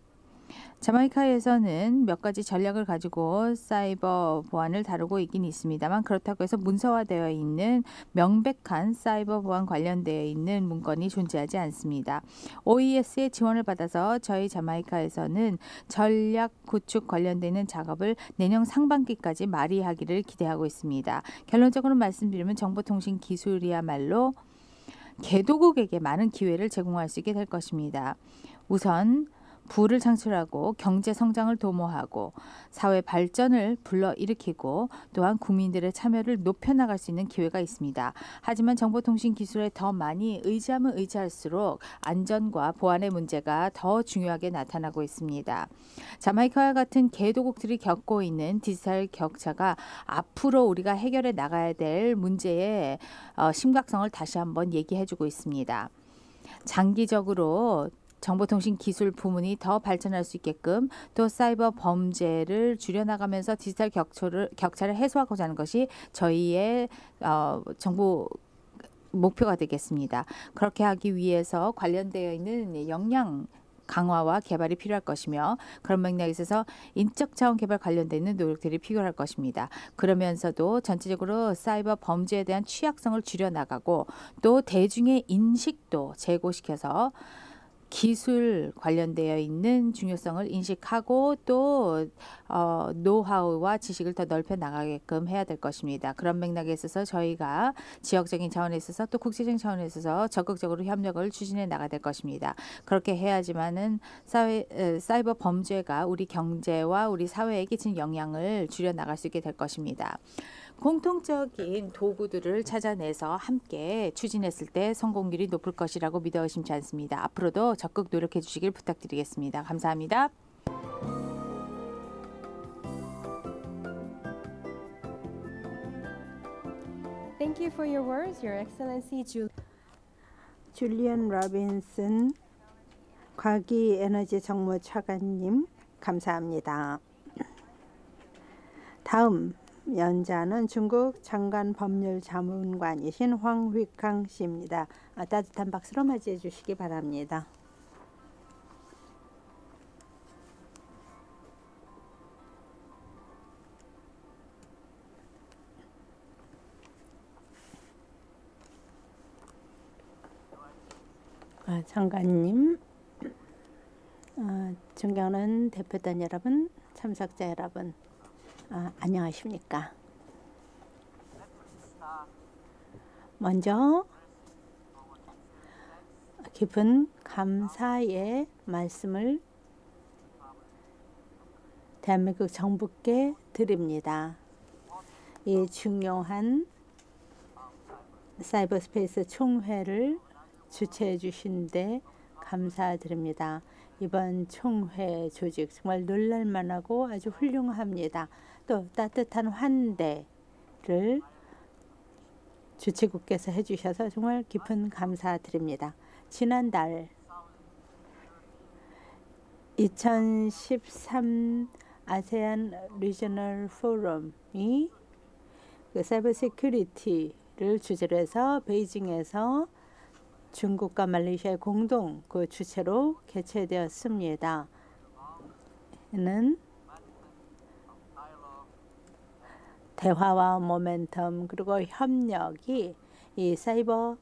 B: 자마이카에서는 몇 가지 전략을 가지고 사이버 보안을 다루고 있긴 있습니다만 그렇다고 해서 문서화되어 있는 명백한 사이버 보안 관련되어 있는 문건이 존재하지 않습니다. OES의 지원을 받아서 저희 자마이카에서는 전략 구축 관련되는 작업을 내년 상반기까지 마무리하기를 기대하고 있습니다. 결론적으로 말씀드리면 정보통신 기술이야말로 개도국에게 많은 기회를 제공할 수 있게 될 것입니다. 우선 부를 창출하고 경제 성장을 도모하고 사회 발전을 불러일으키고 또한 국민들의 참여를 높여나갈 수 있는 기회가 있습니다. 하지만 정보통신 기술에 더 많이 의지하면 의지할수록 안전과 보안의 문제가 더 중요하게 나타나고 있습니다. 자마이카와 같은 개도국들이 겪고 있는 디지털 격차가 앞으로 우리가 해결해 나가야 될 문제의 심각성을 다시 한번 얘기해주고 있습니다. 장기적으로 정보통신 기술 부문이 더 발전할 수 있게끔 또 사이버 범죄를 줄여나가면서 디지털 격차를 해소하고자 하는 것이 저희의 정보 목표가 되겠습니다. 그렇게 하기 위해서 관련되어 있는 역량 강화와 개발이 필요할 것이며 그런 맥락에 있어서 인적 자원 개발 관련되는 노력들이 필요할 것입니다. 그러면서도 전체적으로 사이버 범죄에 대한 취약성을 줄여나가고 또 대중의 인식도 제고시켜서 기술 관련되어 있는 중요성을 인식하고 또 노하우와 지식을 더 넓혀 나가게끔 해야 될 것입니다. 그런 맥락에 있어서 저희가 지역적인 차원에 있어서 또 국제적인 차원에 있어서 적극적으로 협력을 추진해 나가야 될 것입니다. 그렇게 해야지만은 사이버 범죄가 우리 경제와 우리 사회에 끼치는 영향을 줄여 나갈 수 있게 될 것입니다. 공통적인 도구들을 찾아내서 함께 추진했을 때 성공률이 높을 것이라고 믿어 의심치 않습니다. 앞으로도 적극 노력해 주시길 부탁드리겠습니다. 감사합니다.
A: Thank you for your words, Your Excellency
D: 줄리안 로빈슨 과기에너지 정무차관님 감사합니다. 다음 연자는 중국 장관 법률 자문관이신 황휘강 씨입니다. 따뜻한 박수로 맞이해 주시기 바랍니다. 장관님, 존경하는 대표단 여러분, 참석자 여러분, 안녕하십니까? 먼저 깊은 감사의 말씀을 대한민국 정부께 드립니다. 이 중요한 사이버스페이스 총회를 주최해 주신 데 감사드립니다. 이번 총회 조직 정말 놀랄만하고 아주 훌륭합니다. 또 따뜻한 환대를 주최국께서 해주셔서 정말 깊은 감사드립니다. 지난달 2013 아세안 리저널 포럼이 사이버 세큐리티를 주제로 해서 베이징에서 중국과 말레이시아의 공동 주최로 개최되었습니다. 이는 대화와 모멘텀 그리고 협력이 이 사이버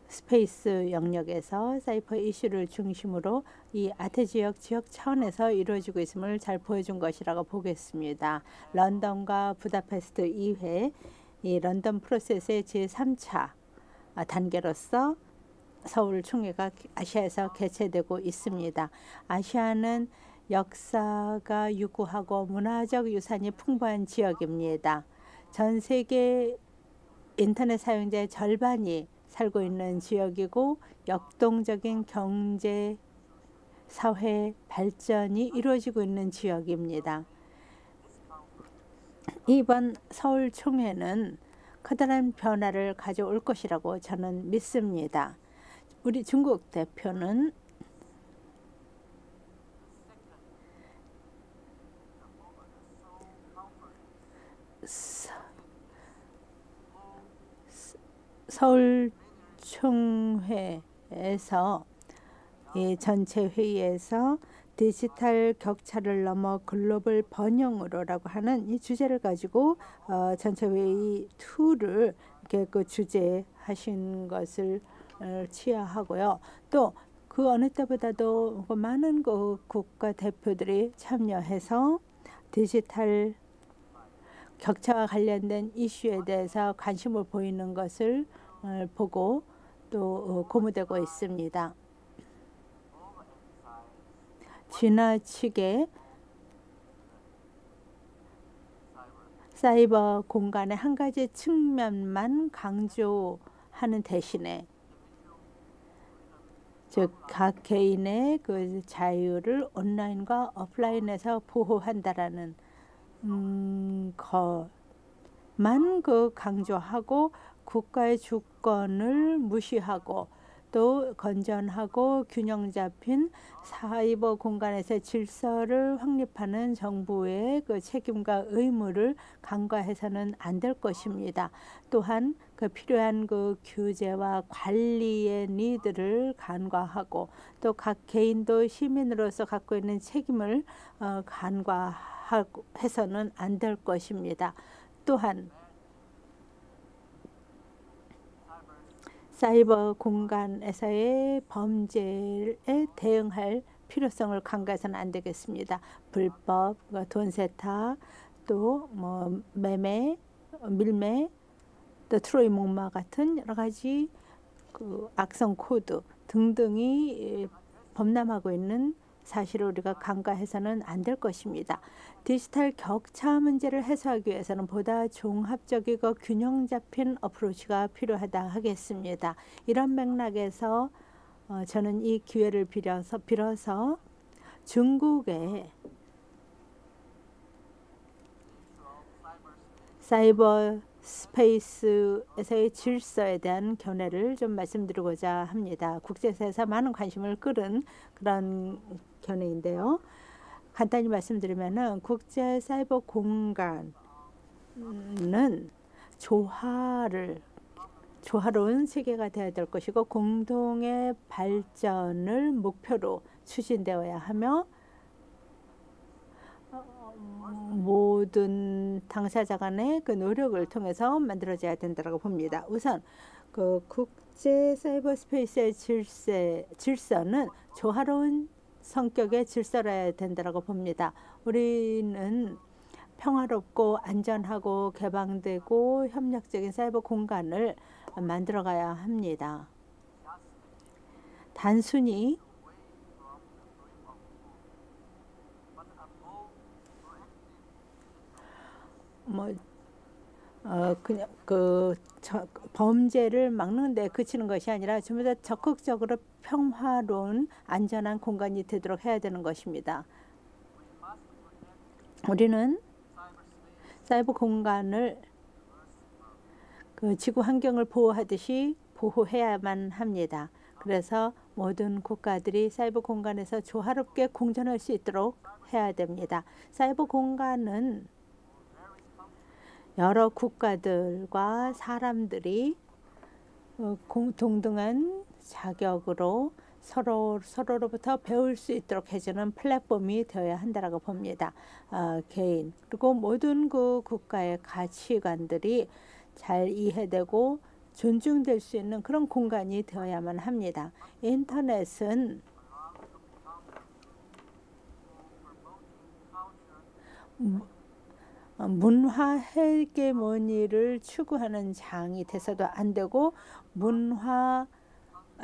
D: 스페이스 영역에서 사이버 이슈를 중심으로 이 아태 지역 차원에서 이루어지고 있음을 잘 보여준 것이라고 보겠습니다. 런던과 부다페스트 이외 이 런던 프로세스의 제3차 단계로서 서울 총회가 아시아에서 개최되고 있습니다. 아시아는 역사가 유구하고 문화적 유산이 풍부한 지역입니다. 전 세계 인터넷 사용자의 절반이 살고 있는 지역이고 역동적인 경제, 사회 발전이 이루어지고 있는 지역입니다. 이번 서울 총회는 커다란 변화를 가져올 것이라고 저는 믿습니다. 우리 중국 대표는 서울총회에서 이 전체 회의에서 디지털 격차를 넘어 글로벌 번영으로라고 하는 이 주제를 가지고 전체 회의 2를 이렇게 그 주제하신 것을 취하하고요. 또 그 어느 때보다도 많은 그 국가 대표들이 참여해서 디지털 격차와 관련된 이슈에 대해서 관심을 보이는 것을 보고 또 고무되고 있습니다. 지나치게 사이버 공간의 한 가지 측면만 강조하는 대신에 즉 각 개인의 그 자유를 온라인과 오프라인에서 보호한다라는 것만 그 강조하고 국가의 주권을 무시하고 또 건전하고 균형 잡힌 사이버 공간에서 질서를 확립하는 정부의 그 책임과 의무를 간과해서는 안 될 것입니다. 또한 그 필요한 그 규제와 관리의 니드를 간과하고 또 각 개인도 시민으로서 갖고 있는 책임을 간과해서는 안 될 것입니다. 또한 사이버 공간에서의 범죄에 대응할 필요성을 간과해서는 안 되겠습니다. 불법, 돈 세탁, 또 뭐 매매, 밀매, 또 트로이 목마 같은 여러 가지 그 악성 코드 등등이 범람하고 있는 사실을 우리가 간과해서는 안 될 것입니다. 디지털 격차 문제를 해소하기 위해서는 보다 종합적이고 균형 잡힌 어프로치가 필요하다 하겠습니다. 이런 맥락에서 저는 이 기회를 빌어서 중국의 사이버 스페이스에서의 질서에 대한 견해를 좀 말씀드리고자 합니다. 국제사회에서 많은 관심을 끌은 그런 견해인데요. 간단히 말씀드리면은 국제 사이버 공간은 조화로운 세계가 되어야 될 것이고 공동의 발전을 목표로 추진되어야 하며 모든 당사자 간의 그 노력을 통해서 만들어져야 된다고 봅니다. 우선 그 국제 사이버 스페이스의 질서는 조화로운 성격의 질서라야 된다고 봅니다. 우리는 평화롭고 안전하고 개방되고 협력적인 사이버 공간을 만들어가야 합니다. 단순히 그냥 범죄를 막는 데 그치는 것이 아니라 전부 다 적극적으로 평화로운 안전한 공간이 되도록 해야 되는 것입니다. 우리는 사이버 공간을 그 지구 환경을 보호하듯이 보호해야만 합니다. 그래서 모든 국가들이 사이버 공간에서 조화롭게 공존할 수 있도록 해야 됩니다. 사이버 공간은 여러 국가들과 사람들이 동등한 자격으로 서로로부터 배울 수 있도록 해주는 플랫폼이 되어야 한다고 봅니다. 개인 그리고 모든 그 국가의 가치관들이 잘 이해되고 존중될 수 있는 그런 공간이 되어야만 합니다. 인터넷은 문화 헤게모니를 추구하는 장이 돼서도 안 되고 문화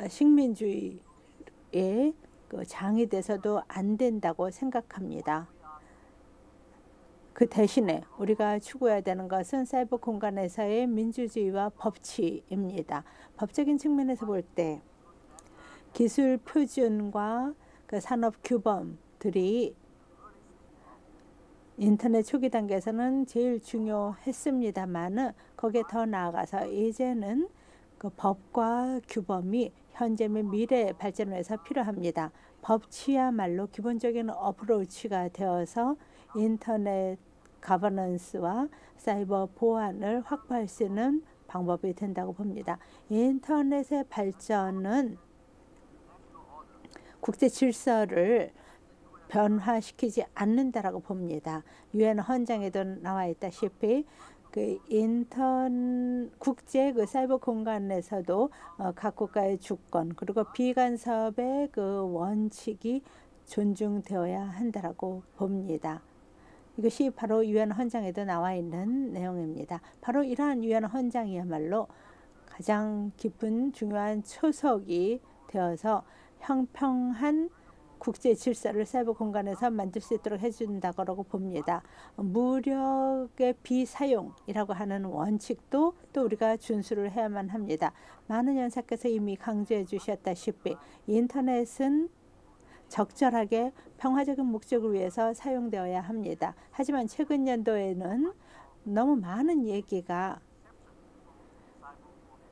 D: 식민주의의 그 장이 돼서도 안 된다고 생각합니다. 그 대신에 우리가 추구해야 되는 것은 사이버 공간에서의 민주주의와 법치입니다. 법적인 측면에서 볼 때 기술 표준과 그 산업 규범들이 인터넷 초기 단계에서는 제일 중요했습니다만은 거기에 더 나아가서 이제는 그 법과 규범이 현재 및 미래 발전을 위해서 필요합니다. 법치야말로 기본적인 어프로치가 되어서 인터넷 가버넌스와 사이버 보안을 확보할 수 있는 방법이 된다고 봅니다. 인터넷의 발전은 국제 질서를 변화시키지 않는다라고 봅니다. 유엔 헌장에도 나와 있다시피 국제 사이버 공간에서도 각 국가의 주권 그리고 비간섭의 원칙이 존중되어야 한다라고 봅니다. 이것이 바로 유엔 헌장에도 나와 있는 내용입니다. 바로 이러한 유엔 헌장이야말로 가장 깊은 중요한 초석이 되어서 평평한 국제 질서를 사이버 공간에서 만들 수 있도록 해준다고 봅니다. 무력의 비사용이라고 하는 원칙도 또 우리가 준수를 해야만 합니다. 많은 연사께서 이미 강조해 주셨다시피 인터넷은 적절하게 평화적인 목적을 위해서 사용되어야 합니다. 하지만 최근 연도에는 너무 많은 얘기가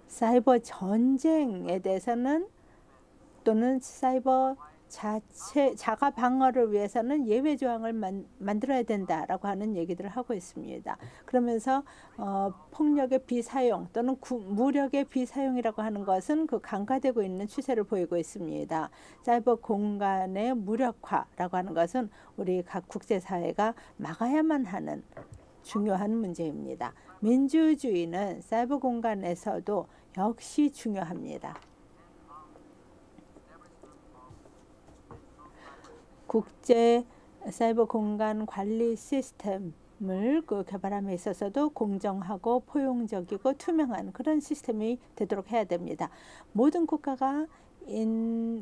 D: 사이버 전쟁에 대해서는 또는 사이버 자가 방어를 위해서는 예외 조항을 만들어야 된다라고 하는 얘기들을 하고 있습니다. 그러면서 폭력의 비사용 또는 무력의 비사용이라고 하는 것은 강화되고 있는 추세를 보이고 있습니다. 사이버 공간의 무력화라고 하는 것은 우리 각 국제사회가 막아야만 하는 중요한 문제입니다. 민주주의는 사이버 공간에서도 역시 중요합니다. 국제 사이버 공간 관리 시스템을 개발함에 있어서도 공정하고 포용적이고 투명한 그런 시스템이 되도록 해야 됩니다. 모든 국가가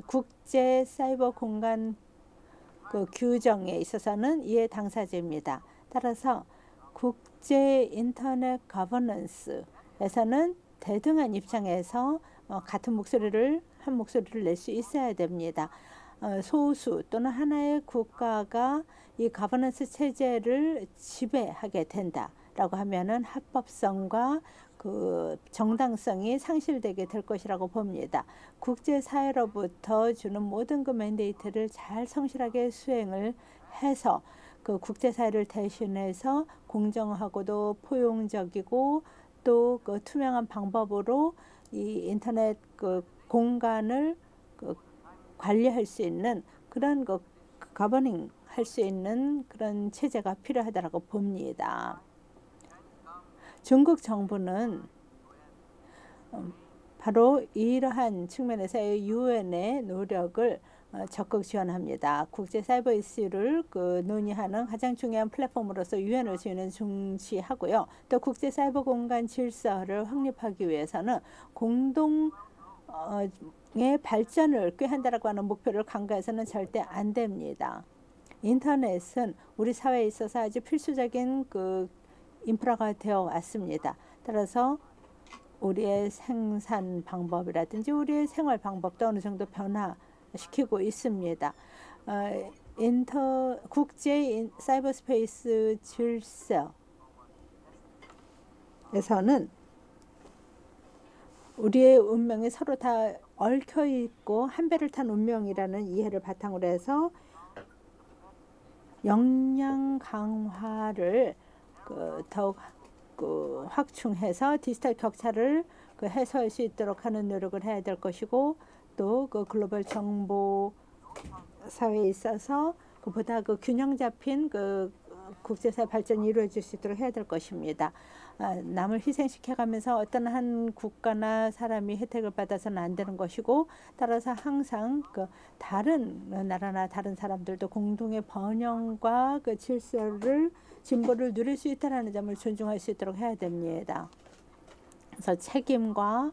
D: 국제 사이버 공간 규정에 있어서는 이해 당사자입니다. 따라서 국제 인터넷 거버넌스에서는 대등한 입장에서 같은 목소리를 한 목소리를 낼 수 있어야 됩니다. 소수 또는 하나의 국가가 이 거버넌스 체제를 지배하게 된다라고 하면은 합법성과 정당성이 상실되게 될 것이라고 봅니다. 국제사회로부터 주는 모든 맨데이트를 잘 성실하게 수행을 해서 국제사회를 대신해서 공정하고도 포용적이고 또 투명한 방법으로 이 인터넷 공간을 관리할 수 있는 그런 거버닝 할 수 있는 그런 체제가 필요하다고 봅니다. 중국 정부는 바로 이러한 측면에서의 유엔의 노력을 적극 지원합니다. 국제 사이버 이슈를 논의하는 가장 중요한 플랫폼으로서 유엔을 저희는 중시하고요. 또 국제 사이버 공간 질서를 확립하기 위해서는 공동 의 발전을 꾀한다라고 하는 목표를 간과해서는 절대 안 됩니다. 인터넷은 우리 사회에 있어서 아주 필수적인 인프라가 되어 왔습니다. 따라서 우리의 생산 방법이라든지 우리의 생활 방법도 어느 정도 변화시키고 있습니다. 국제 사이버 스페이스 질서에서는 우리의 운명이 서로 다 얽혀 있고 한 배를 탄 운명이라는 이해를 바탕으로 해서 역량 강화를 더욱 확충해서 디지털 격차를 해소할 수 있도록 하는 노력을 해야 될 것이고 또 글로벌 정보 사회에 있어서 그보다 균형 잡힌 국제사회 발전이 이루어질 수 있도록 해야 될 것입니다. 남을 희생시켜가면서 어떤 한 국가나 사람이 혜택을 받아서는 안 되는 것이고 따라서 항상 다른 나라나 다른 사람들도 공동의 번영과 질서를 진보를 누릴 수 있다는 점을 존중할 수 있도록 해야 됩니다. 그래서 책임도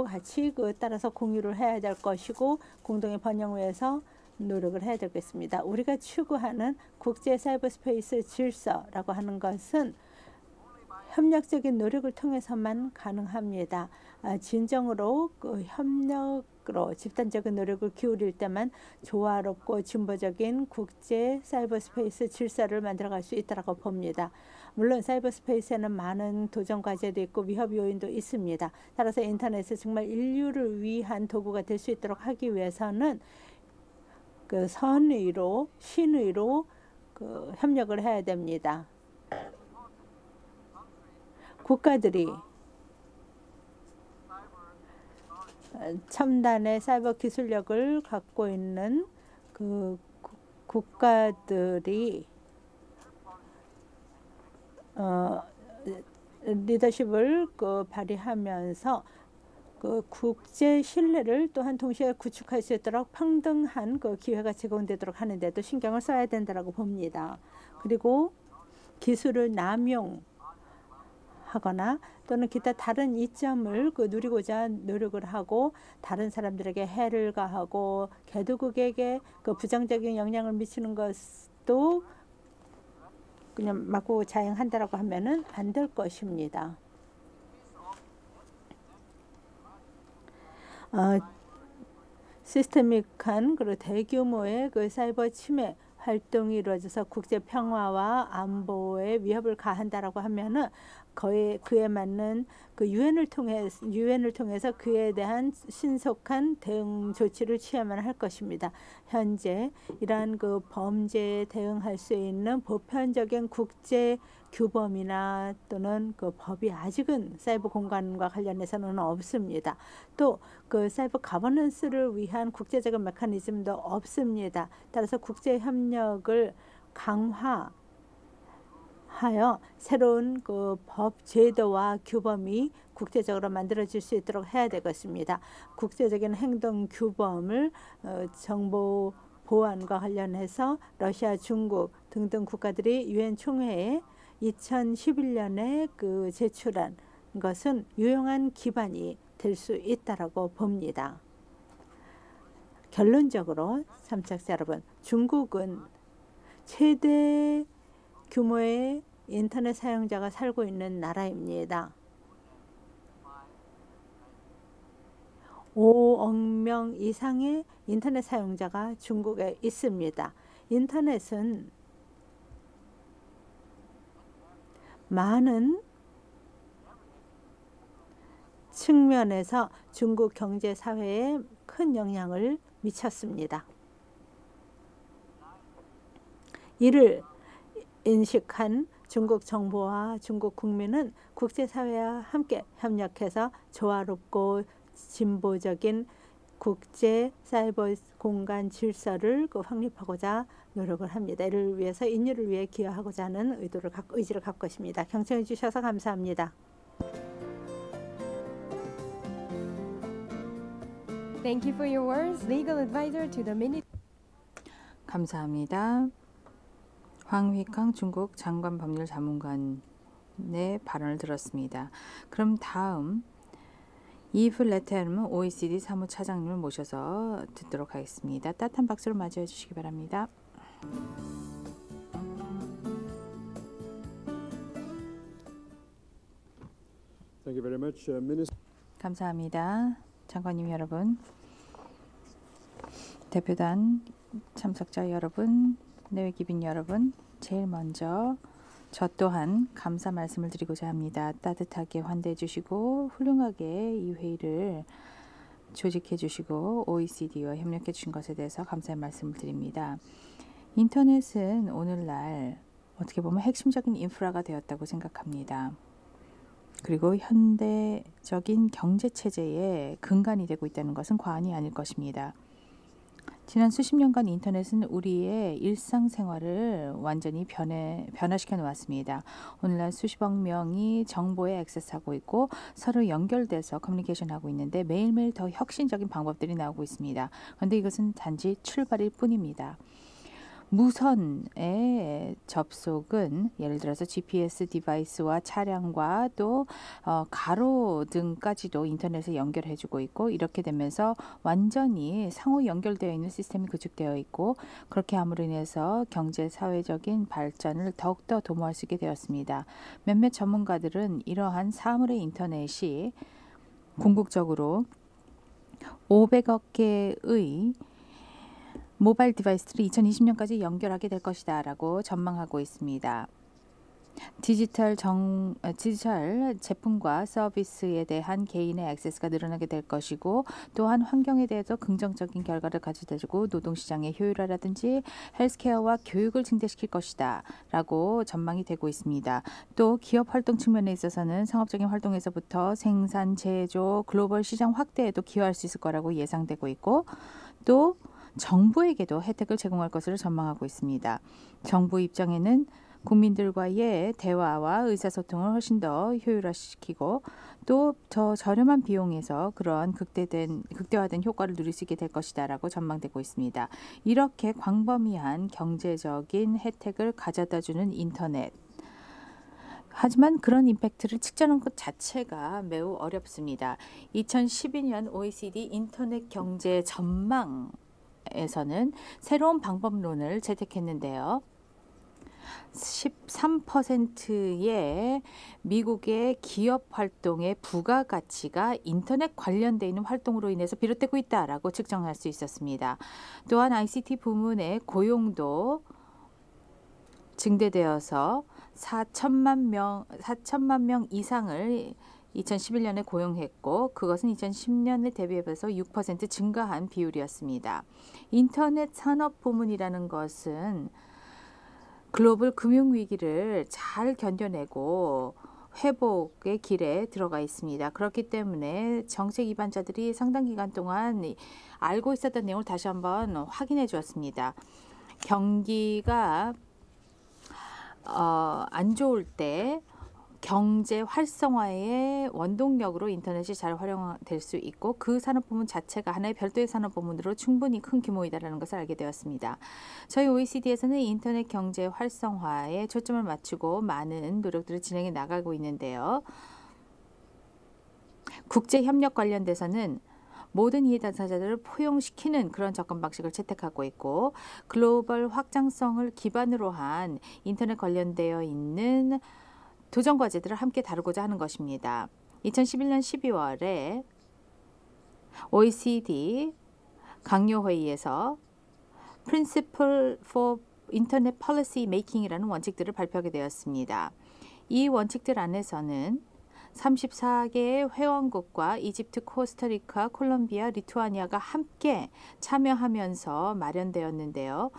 D: 같이 따라서 공유를 해야 될 것이고 공동의 번영을 위해서 노력을 해야 되겠습니다. 우리가 추구하는 국제 사이버 스페이스 질서라고 하는 것은 협력적인 노력을 통해서만 가능합니다. 진정으로 협력으로 집단적인 노력을 기울일 때만 조화롭고 진보적인 국제 사이버 스페이스 질서를 만들어갈 수 있다고 봅니다. 물론 사이버 스페이스에는 많은 도전 과제도 있고 위협 요인도 있습니다. 따라서 인터넷이 정말 인류를 위한 도구가 될 수 있도록 하기 위해서는 선의로 신의로 협력을 해야 됩니다. 국가들이 첨단의 사이버 기술력을 갖고 있는 그 국가들이 리더십을 발휘하면서 그 국제 신뢰를 또한 동시에 구축할 수 있도록 평등한 그 기회가 제공되도록 하는 데도 신경을 써야 된다고 봅니다. 그리고 기술을 남용하거나 또는 기타 다른 이점을 누리고자 노력을 하고 다른 사람들에게 해를 가하고 개도국에게 그 부정적인 영향을 미치는 것도 그냥 막고 자행한다라고 하면은 안 될 것입니다. 시스테믹한 그리고 대규모의 그 사이버 침해 활동이 이루어져서 국제 평화와 안보에 위협을 가한다라고 하면은 그에 맞는 그 유엔을 통해서 그에 대한 신속한 대응 조치를 취해야만 할 것입니다. 현재 이러한 그 범죄에 대응할 수 있는 보편적인 국제 규범이나 또는 그 법이 아직은 사이버 공간과 관련해서는 없습니다. 또 그 사이버 가버넌스를 위한 국제적인 메커니즘도 없습니다. 따라서 국제 협력을 강화하여 새로운 그 법 제도와 규범이 국제적으로 만들어질 수 있도록 해야 되겠습니다. 국제적인 행동 규범을 정보 보안과 관련해서 러시아, 중국 등등 국가들이 유엔 총회에 2011년에 그 제출한 것은 유용한 기반이 될 수 있다라고 봅니다. 결론적으로 참석자 여러분, 중국은 최대 규모의 인터넷 사용자가 살고 있는 나라입니다. 5억 명 이상의 인터넷 사용자가 중국에 있습니다. 인터넷은 많은 측면에서 중국 경제 사회에 큰 영향을 미쳤습니다. 이를 인식한 중국 정부와 중국 국민은 국제사회와 함께 협력해서 조화롭고 진보적인 국제 사이버 공간 질서를 확립하고자 노력을 합니다. 이를 위해서 인류를 위해 기여하고자 하는 의지를 갖고 있습니다. 경청해 주셔서 감사합니다.
A: Thank you for your words. Legal advisor to the Ministry.
B: 감사합니다. 황휘캉 중국 장관 법률 자문관의 발언을 들었습니다. 그럼 다음 이브 레테르 OECD 사무차장님을 모셔서 듣도록 하겠습니다. 따뜻한 박수로 맞이해 주시기 바랍니다.
E: Thank you very much, Minister.
B: 감사합니다. 장관님 여러분, 대표단 참석자 여러분, 내외 기빈 여러분, 제일 먼저 저 또한 감사 말씀을 드리고자 합니다. 따뜻하게 환대해 주시고 훌륭하게 이 회의를 조직해 주시고 OECD와 협력해 주신 것에 대해서 감사의 말씀을 드립니다. 인터넷은 오늘날 어떻게 보면 핵심적인 인프라가 되었다고 생각합니다. 그리고 현대적인 경제체제의 근간이 되고 있다는 것은 과언이 아닐 것입니다. 지난 수십 년간 인터넷은 우리의 일상생활을 완전히 변화시켜 놓았습니다. 오늘날 수십억 명이 정보에 액세스하고 있고 서로 연결돼서 커뮤니케이션하고 있는데 매일매일 더 혁신적인 방법들이 나오고 있습니다. 그런데 이것은 단지 출발일 뿐입니다. 무선의 접속은 예를 들어서 GPS 디바이스와 차량과 또 가로등까지도 인터넷에 연결해주고 있고, 이렇게 되면서 완전히 상호 연결되어 있는 시스템이 구축되어 있고, 그렇게 함으로 인해서 경제 사회적인 발전을 더욱더 도모할 수 있게 되었습니다. 몇몇 전문가들은 이러한 사물의 인터넷이 궁극적으로 500억 개의 모바일 디바이스를 2020년까지 연결하게 될 것이다 라고 전망하고 있습니다. 디지털 제품과 서비스에 대한 개인의 액세스가 늘어나게 될 것이고 또한 환경에 대해서 긍정적인 결과를 가져다주고 노동시장의 효율화라든지 헬스케어와 교육을 증대시킬 것이다 라고 전망이 되고 있습니다. 또 기업 활동 측면에 있어서는 상업적인 활동에서부터 생산, 제조, 글로벌 시장 확대에도 기여할 수 있을 거라고 예상되고 있고 또 정부에게도 혜택을 제공할 것으로 전망하고 있습니다. 정부 입장에는 국민들과의 대화와 의사소통을 훨씬 더 효율화시키고 또 더 저렴한 비용에서 그런 극대화된 효과를 누릴 수 있게 될 것이다라고 전망되고 있습니다. 이렇게 광범위한 경제적인 혜택을 가져다주는 인터넷. 하지만 그런 임팩트를 측정하는 것 자체가 매우 어렵습니다. 2012년 OECD 인터넷 경제 전망에서는 새로운 방법론을 채택했는데요. 13%의 미국의 기업 활동의 부가가치가 인터넷 관련돼 있는 활동으로 인해서 비롯되고 있다라고 측정할 수 있었습니다. 또한 ICT 부문의 고용도 증대되어서 4천만 명 이상을 2011년에 고용했고 그것은 2010년에 대비해서 6% 증가한 비율이었습니다. 인터넷 산업 부문이라는 것은 글로벌 금융위기를 잘 견뎌내고 회복의 길에 들어가 있습니다. 그렇기 때문에 정책 입안자들이 상당 기간 동안 알고 있었던 내용을 다시 한번 확인해 주었습니다. 경기가 안 좋을 때 경제 활성화의 원동력으로 인터넷이 잘 활용될 수 있고 그 산업부문 자체가 하나의 별도의 산업부문으로 충분히 큰 규모이다라는 것을 알게 되었습니다. 저희 OECD에서는 인터넷 경제 활성화에 초점을 맞추고 많은 노력들을 진행해 나가고 있는데요. 국제협력 관련돼서는 모든 이해 당사자들을 포용시키는 그런 접근 방식을 채택하고 있고 글로벌 확장성을 기반으로 한 인터넷 관련되어 있는 도전 과제들을 함께 다루고자 하는 것입니다. 2011년 12월에 OECD 강요회의에서 Principle for Internet Policy Making이라는 원칙들을 발표하게 되었습니다. 이 원칙들 안에서는 34개의 회원국과 이집트, 코스타리카, 콜롬비아, 리투아니아가 함께 참여하면서 마련되었는데요.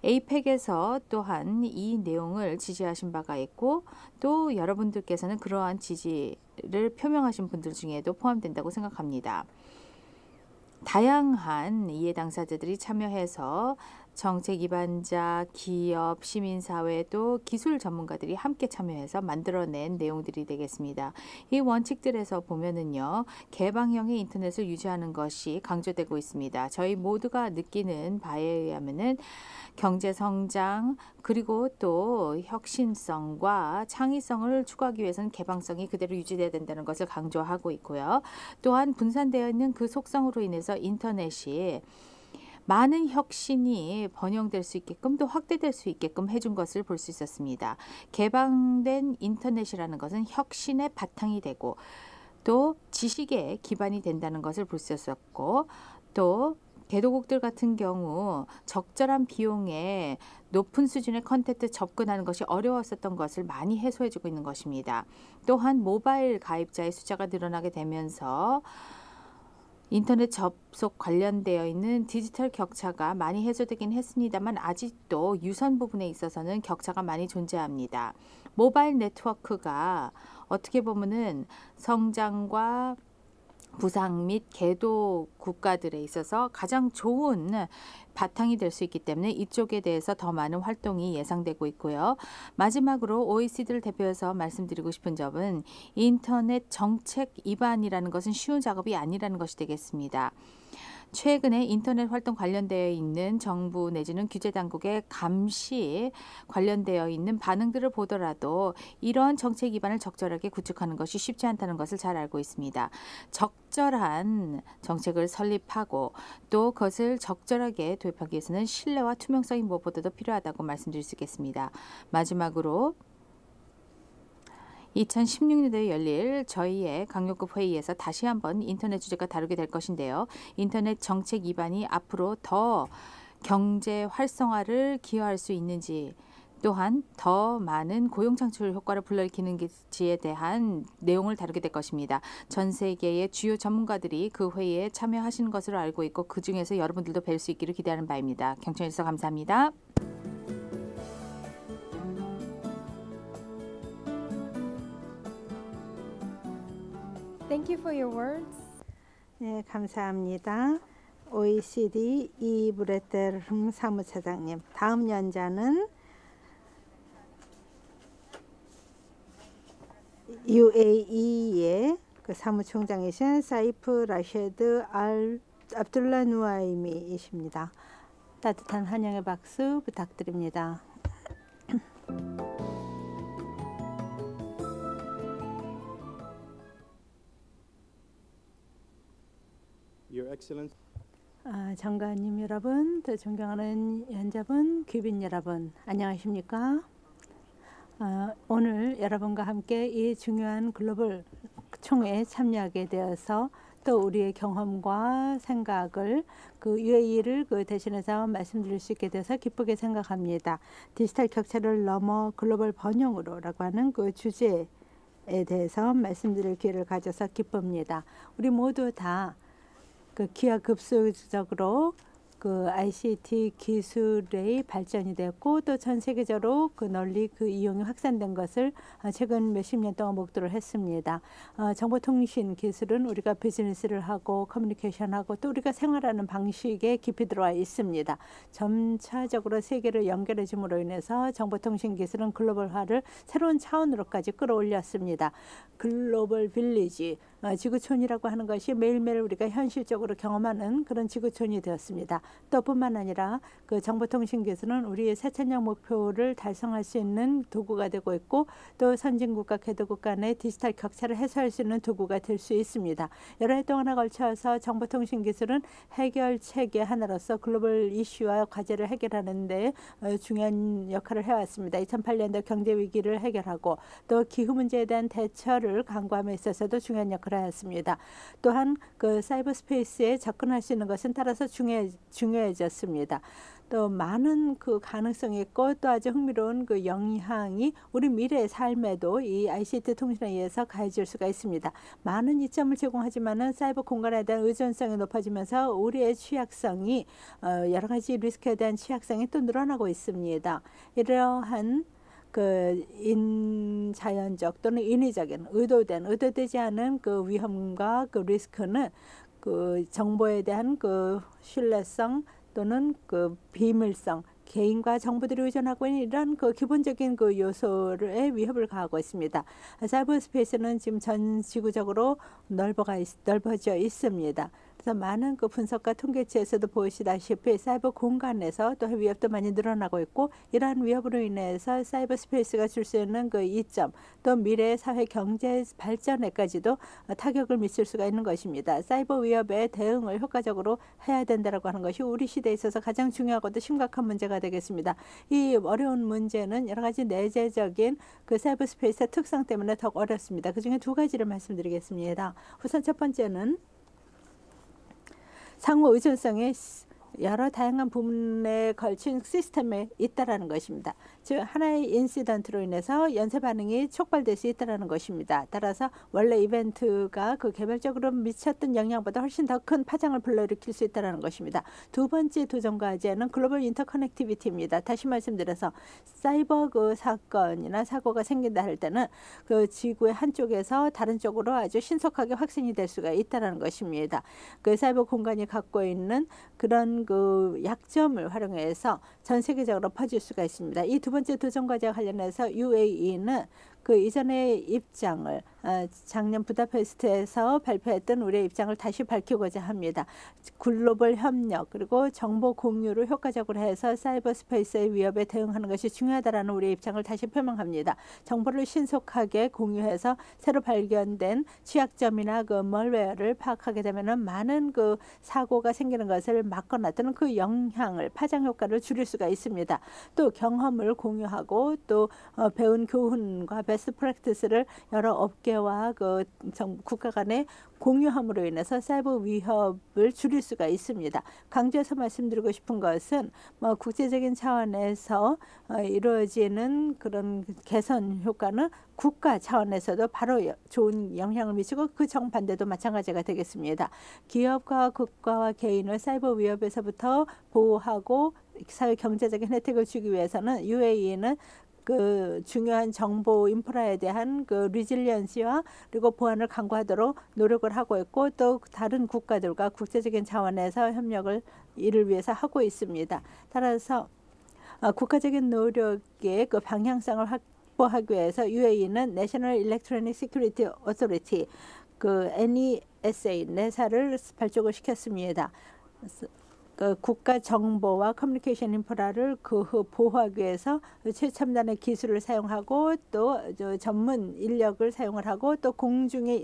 B: 에이펙에서 또한 이 내용을 지지하신 바가 있고 또 여러분들께서는 그러한 지지를 표명하신 분들 중에도 포함된다고 생각합니다. 다양한 이해 당사자들이 참여해서 정책 입안자, 기업, 시민사회 또 기술 전문가들이 함께 참여해서 만들어낸 내용들이 되겠습니다. 이 원칙들에서 보면은요, 개방형의 인터넷을 유지하는 것이 강조되고 있습니다. 저희 모두가 느끼는 바에 의하면은 경제 성장 그리고 또 혁신성과 창의성을 추구하기 위해서는 개방성이 그대로 유지돼야 된다는 것을 강조하고 있고요. 또한 분산되어 있는 그 속성으로 인해서 인터넷이 많은 혁신이 번영될 수 있게끔 또 확대될 수 있게끔 해준 것을 볼 수 있었습니다. 개방된 인터넷이라는 것은 혁신의 바탕이 되고 또 지식의 기반이 된다는 것을 볼 수 있었고 또 개도국들 같은 경우 적절한 비용에 높은 수준의 컨텐츠 접근하는 것이 어려웠었던 것을 많이 해소해주고 있는 것입니다. 또한 모바일 가입자의 숫자가 늘어나게 되면서 인터넷 접속 관련되어 있는 디지털 격차가 많이 해소되긴 했습니다만 아직도 유선 부분에 있어서는 격차가 많이 존재합니다. 모바일 네트워크가 어떻게 보면은 성장과 부상 및 개도 국가들에 있어서 가장 좋은 바탕이 될 수 있기 때문에 이쪽에 대해서 더 많은 활동이 예상되고 있고요. 마지막으로 OECD를 대표해서 말씀드리고 싶은 점은 인터넷 정책 입안이라는 것은 쉬운 작업이 아니라는 것이 되겠습니다. 최근에 인터넷 활동 관련되어 있는 정부 내지는 규제 당국의 감시 관련되어 있는 반응들을 보더라도 이러한 정책 기반을 적절하게 구축하는 것이 쉽지 않다는 것을 잘 알고 있습니다. 적절한 정책을 설립하고 또 그것을 적절하게 도입하기 위해서는 신뢰와 투명성이 무엇보다도 필요하다고 말씀드릴 수 있겠습니다. 마지막으로 2016년도에 열릴 저희의 강요급 회의에서 다시 한번 인터넷 주제가 다루게 될 것인데요. 인터넷 정책 입안이 앞으로 더 경제 활성화를 기여할 수 있는지 또한 더 많은 고용 창출 효과를 불러일으키는지에 대한 내용을 다루게 될 것입니다. 전 세계의 주요 전문가들이 그 회의에 참여하시는 것으로 알고 있고 그 중에서 여러분들도 뵐 수 있기를 기대하는 바입니다. 경청해 주셔서 감사합니다.
A: Thank you for your words.
D: 네, 감사합니다. OECD 이브레텔 사무차장님. 다음 연자는 UAE의 그 사무총장이신 사이프 라셰드 압둘라 누아이미이십니다. 따뜻한 환영의 박수 부탁드립니다.
E: Your Excellency,
D: 장관님 여러분, 또 존경하는 연자분, 귀빈 여러분, 안녕하십니까? 오늘 여러분과 함께 이 중요한 글로벌 총회에 참여하게 되어서 또 우리의 경험과 생각을 그 UAE를 그 대신해서 말씀드릴 수 있게 돼서 기쁘게 생각합니다. 디지털 격차를 넘어 글로벌 번영으로라고 하는 그 주제에 대해서 말씀드릴 기회를 가져서 기쁩니다. 우리 모두 다 그 기하급수적으로 그 ICT 기술의 발전이 됐고 또 전 세계적으로 그 널리 그 이용이 확산된 것을 최근 몇십 년 동안 목도를 했습니다. 정보통신 기술은 우리가 비즈니스를 하고 커뮤니케이션하고 또 우리가 생활하는 방식에 깊이 들어와 있습니다. 점차적으로 세계를 연결해 줌으로 인해서 정보통신 기술은 글로벌화를 새로운 차원으로까지 끌어올렸습니다. 글로벌 빌리지, 지구촌이라고 하는 것이 매일매일 우리가 현실적으로 경험하는 그런 지구촌이 되었습니다. 또 뿐만 아니라 그 정보통신 기술은 우리의 새천년 목표를 달성할 수 있는 도구가 되고 있고 또 선진국과 개도국 간의 디지털 격차를 해소할 수 있는 도구가 될 수 있습니다. 여러 해 동안에 걸쳐서 정보통신 기술은 해결책의 하나로서 글로벌 이슈와 과제를 해결하는 데 중요한 역할을 해왔습니다. 2008년도 경제 위기를 해결하고 또 기후 문제에 대한 대처를 강구함에 있어서도 중요한 역할을 하였습니다. 또한 그 사이버 스페이스에 접근할 수 있는 것은 따라서 중요해졌습니다. 또 많은 그 가능성이 있고 또 아주 흥미로운 그 영향이 우리 미래의 삶에도 이 ICT 통신에 의해서 가해질 수가 있습니다. 많은 이점을 제공하지만은 사이버 공간에 대한 의존성이 높아지면서 우리의 취약성이 여러 가지 리스크에 대한 취약성이 또 늘어나고 있습니다. 이러한 그 인자연적 또는 인위적인 의도되지 않은 그 위험과 그 리스크는 그 정보에 대한 그 신뢰성 또는 그 비밀성, 개인과 정보들이 의존하고 있는 이런 그 기본적인 그 요소의 위협을 가하고 있습니다. 사이버 스페이스는 지금 전 지구적으로 넓어져 있습니다. 그래서 많은 그 분석과 통계치에서도 보시다시피 사이버 공간에서 또 위협도 많이 늘어나고 있고 이러한 위협으로 인해서 사이버 스페이스가 줄 수 있는 그 이점 또 미래의 사회 경제 발전에까지도 타격을 미칠 수가 있는 것입니다. 사이버 위협에 대응을 효과적으로 해야 된다라고 하는 것이 우리 시대에 있어서 가장 중요하고도 심각한 문제가 되겠습니다. 이 어려운 문제는 여러 가지 내재적인 그 사이버 스페이스의 특성 때문에 더 어렵습니다. 그중에 두 가지를 말씀드리겠습니다. 우선 첫 번째는 상호 의존성의 여러 다양한 부분에 걸친 시스템에 있다라는 것입니다. 즉 하나의 인시던트로 인해서 연쇄 반응이 촉발될 수 있다라는 것입니다. 따라서 원래 이벤트가 그 개별적으로 미쳤던 영향보다 훨씬 더 큰 파장을 불러일으킬 수 있다라는 것입니다. 두 번째 도전 과제는 글로벌 인터커넥티비티입니다. 다시 말씀드려서 사이버 그 사건이나 사고가 생긴다 할 때는 그 지구의 한쪽에서 다른 쪽으로 아주 신속하게 확산이 될 수가 있다라는 것입니다. 그 사이버 공간이 갖고 있는 그런 그 약점을 활용해서 전 세계적으로 퍼질 수가 있습니다. 이 두 번째 도전 과제와 관련해서 UAE는 그 이전의 입장을 작년 부다페스트에서 발표했던 우리의 입장을 다시 밝히고자 합니다. 글로벌 협력 그리고 정보 공유를 효과적으로 해서 사이버 스페이스의 위협에 대응하는 것이 중요하다라는 우리의 입장을 다시 표명합니다. 정보를 신속하게 공유해서 새로 발견된 취약점이나 그 멀웨어를 파악하게 되면은 많은 그 사고가 생기는 것을 막거나 또는 그 영향을 파장 효과를 줄일 수가 있습니다. 또 경험을 공유하고 또 배운 교훈과 베스트 프랙티스를 여러 업계와 국가 간에 공유함으로 인해서 사이버 위협을 줄일 수가 있습니다. 강조해서 말씀드리고 싶은 것은 국제적인 차원에서 이루어지는 그런 개선 효과는 국가 차원에서도 바로 좋은 영향을 미치고 그 정반대도 마찬가지가 되겠습니다. 기업과 국가와 개인을 사이버 위협에서부터 보호하고 사회 경제적인 혜택을 주기 위해서는 UAE는 그 중요한 정보 인프라에 대한 그 리질리언시와 그리고 보안을 강화하도록 노력을 하고 있고 또 다른 국가들과 국제적인 차원에서 협력을 이를 위해서 하고 있습니다. 따라서 국가적인 노력의 그 방향성을 확보하기 위해서 UAE는 National Electronic Security Authority 그 NESA 내사를 발족을 시켰습니다. 그 국가 정보와 커뮤니케이션 인프라를 보호하기 위해서 최첨단의 기술을 사용하고 또 전문 인력을 사용을 하고 또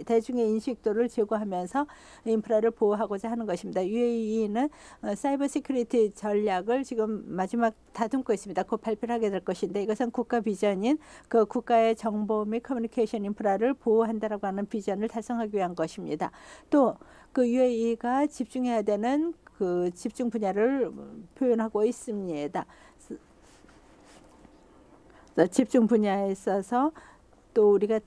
D: 대중의 인식도를 제고하면서 인프라를 보호하고자 하는 것입니다. UAE는 사이버 시큐리티 전략을 지금 마지막 다듬고 있습니다. 곧 발표를 하게 될 것인데 이것은 국가 비전인 그 국가의 정보 및 커뮤니케이션 인프라를 보호한다라고 하는 비전을 달성하기 위한 것입니다. 또 그 UAE가 집중해야 되는 그 집중 분야를 표현하고 있습니다. 집중 분야에 있어서 또 우리가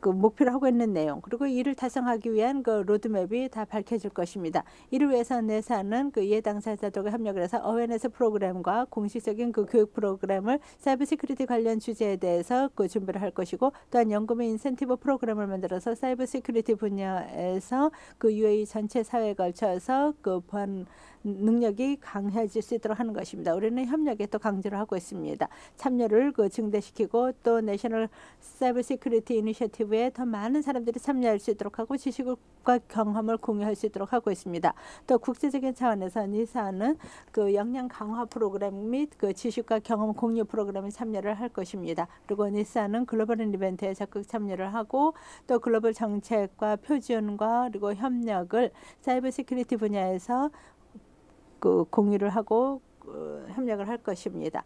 D: 그 목표로 하고 있는 내용 그리고 이를 달성하기 위한 그 로드맵이 다 밝혀질 것입니다. 이를 위해서 내사는 그 이해 당사자들과 협력을 해서 어웨어네스 프로그램과 공식적인 그 교육 프로그램을 사이버 시큐리티 관련 주제에 대해서 그 준비를 할 것이고 또한 연금의 인센티브 프로그램을 만들어서 사이버 시큐리티 분야에서 그 UAE 전체 사회에 걸쳐서 그 보안 능력이 강해질 수 있도록 하는 것입니다. 우리는 협력에 또 강조를 하고 있습니다. 참여를 그 증대시키고 또 내셔널 사이버 시큐리티 이니셔티브에 더 많은 사람들이 참여할 수 있도록 하고 지식과 경험을 공유할 수 있도록 하고 있습니다. 또 국제적인 차원에서 니사는 그 역량 강화 프로그램 및 그 지식과 경험 공유 프로그램에 참여를 할 것입니다. 그리고 니사는 글로벌 이벤트에 적극 참여를 하고 또 글로벌 정책과 표준과 그리고 협력을 사이버 시큐리티 분야에서 그 공유를 하고 협력을 할 것입니다.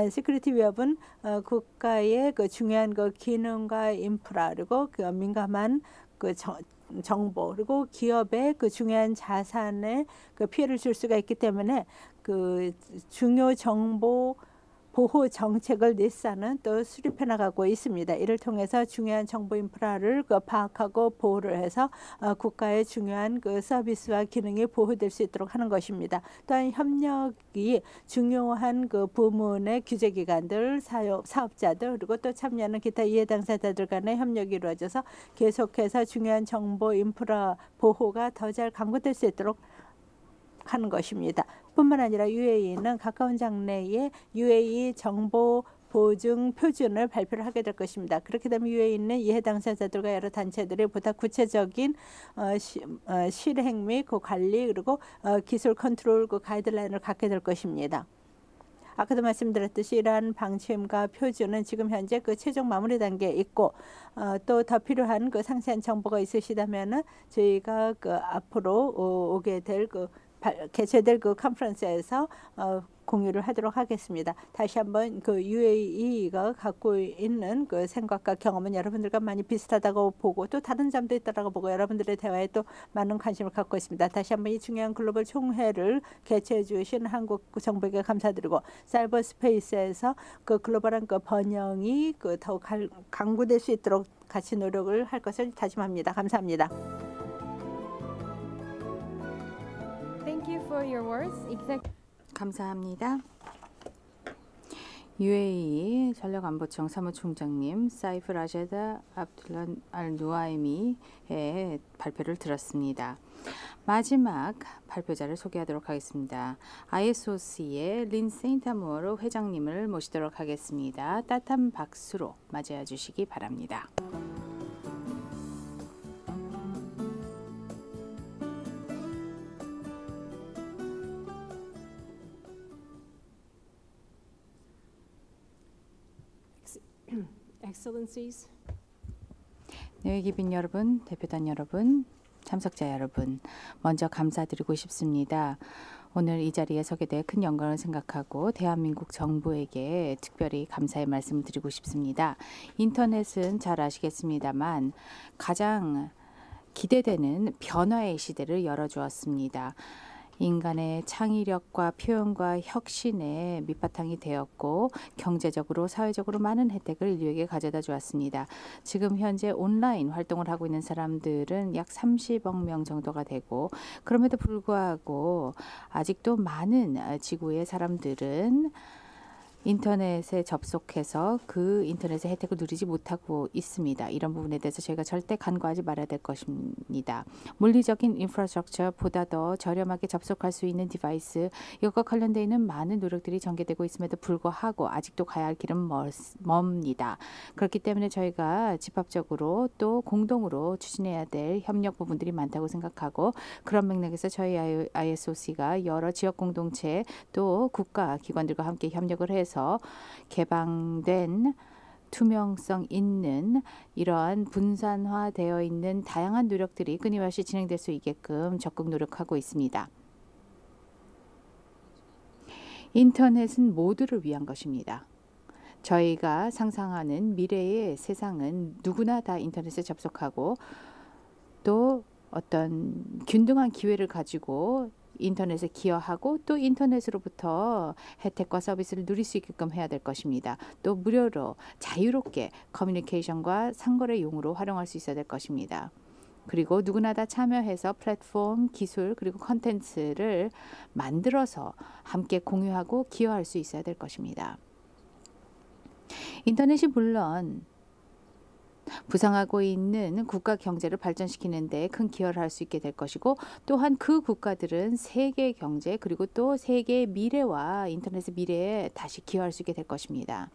D: 시큐리티 위협은 국가의 그 중요한 그 기능과 인프라 그리고 그 민감한 그 정보 그리고 기업의 그 중요한 자산에 그 피해를 줄 수가 있기 때문에 그 중요 정보 보호 정책을 니사는 또 수립해 나가고 있습니다. 이를 통해서 중요한 정보 인프라를 파악하고 보호를 해서 국가의 중요한 그 서비스와 기능이 보호될 수 있도록 하는 것입니다. 또한 협력이 중요한 그 부문의 규제기관들, 사업자들 그리고 또 참여하는 기타 이해 당사자들 간의 협력이 이루어져서 계속해서 중요한 정보 인프라 보호가 더 잘 강구될 수 있도록 하는 것입니다. 뿐만 아니라 UAE는 가까운 장래에 UAE 정보 보증 표준을 발표를 하게 될 것입니다. 그렇게 되면 UAE는 이해 당사자들과 여러 단체들이 보다 구체적인 실행 및 그 관리 그리고 기술 컨트롤 그 가이드라인을 갖게 될 것입니다. 아까도 말씀드렸듯이 이러한 방침과 표준은 지금 현재 그 최종 마무리 단계에 있고 또 더 필요한 그 상세한 정보가 있으시다면은 저희가 그 앞으로 오게 될 그 개최될 그 컨퍼런스에서 공유를 하도록 하겠습니다. 다시 한번 그 UAE가 갖고 있는 그 생각과 경험은 여러분들과 많이 비슷하다고 보고 또 다른 점도 있다고 보고 여러분들의 대화에 또 많은 관심을 갖고 있습니다. 다시 한번 이 중요한 글로벌 총회를 개최해 주신 한국 정부에게 감사드리고 사이버 스페이스에서 그 글로벌한 그 번영이 그 더욱 강구될 수 있도록 같이 노력을 할 것을 다짐합니다. 감사합니다.
A: Thank you for your words.
B: 감사합니다. UAE 전략안보청 사무총장님 사이프 라제다 압둘라 알 누아이미의 발표를 들었습니다. 마지막 발표자를 소개하도록 하겠습니다. ISOC의 린 세인타무어로 회장님을 모시도록 하겠습니다. 따뜻한 박수로 맞이해 주시기 바랍니다.
F: Excellencies,
B: 내외기빈 여러분, 대표단 여러분, 참석자 여러분, 먼저 감사드리고 싶습니다. 오늘 이 자리에 서게 돼 큰 영광을 생각하고 대한민국 정부에게 특별히 감사의 말씀을 드리고 싶습니다. 인터넷은 잘 아시겠습니다만 가장 기대되는 변화의 시대를 열어주었습니다. 인간의 창의력과 표현과 혁신의 밑바탕이 되었고 경제적으로 사회적으로 많은 혜택을 인류에게 가져다 주었습니다. 지금 현재 온라인 활동을 하고 있는 사람들은 약 30억 명 정도가 되고 그럼에도 불구하고 아직도 많은 지구의 사람들은 인터넷에 접속해서 그 인터넷의 혜택을 누리지 못하고 있습니다. 이런 부분에 대해서 저희가 절대 간과하지 말아야 될 것입니다. 물리적인 인프라스트럭처보다 더 저렴하게 접속할 수 있는 디바이스, 이것과 관련되어 있는 많은 노력들이 전개되고 있음에도 불구하고 아직도 가야 할 길은 멉니다. 그렇기 때문에 저희가 집합적으로 또 공동으로 추진해야 될 협력 부분들이 많다고 생각하고 그런 맥락에서 저희 ISOC가 여러 지역 공동체 또 국가 기관들과 함께 협력을 해서 개방된 투명성 있는 이러한 분산화되어 있는 다양한 노력들이 끊임없이 진행될 수 있게끔 적극 노력하고 있습니다. 인터넷은 모두를 위한 것입니다. 저희가 상상하는 미래의 세상은 누구나 다 인터넷에 접속하고 또 어떤 균등한 기회를 가지고 인터넷에 기여하고 또 인터넷으로부터 혜택과 서비스를 누릴 수 있게끔 해야 될 것입니다. 또 무료로 자유롭게 커뮤니케이션과 상거래용으로 활용할 수 있어야 될 것입니다. 그리고 누구나 다 참여해서 플랫폼, 기술 그리고 콘텐츠를 만들어서 함께 공유하고 기여할 수 있어야 될 것입니다. 인터넷이 물론 부상하고 있는 국가 경제를 발전시키는 데 큰 기여를 할 수 있게 될 것이고 또한 그 국가들은 세계 경제 그리고 또 세계의 미래와 인터넷의 미래에 다시 기여할 수 있게 될 것입니다.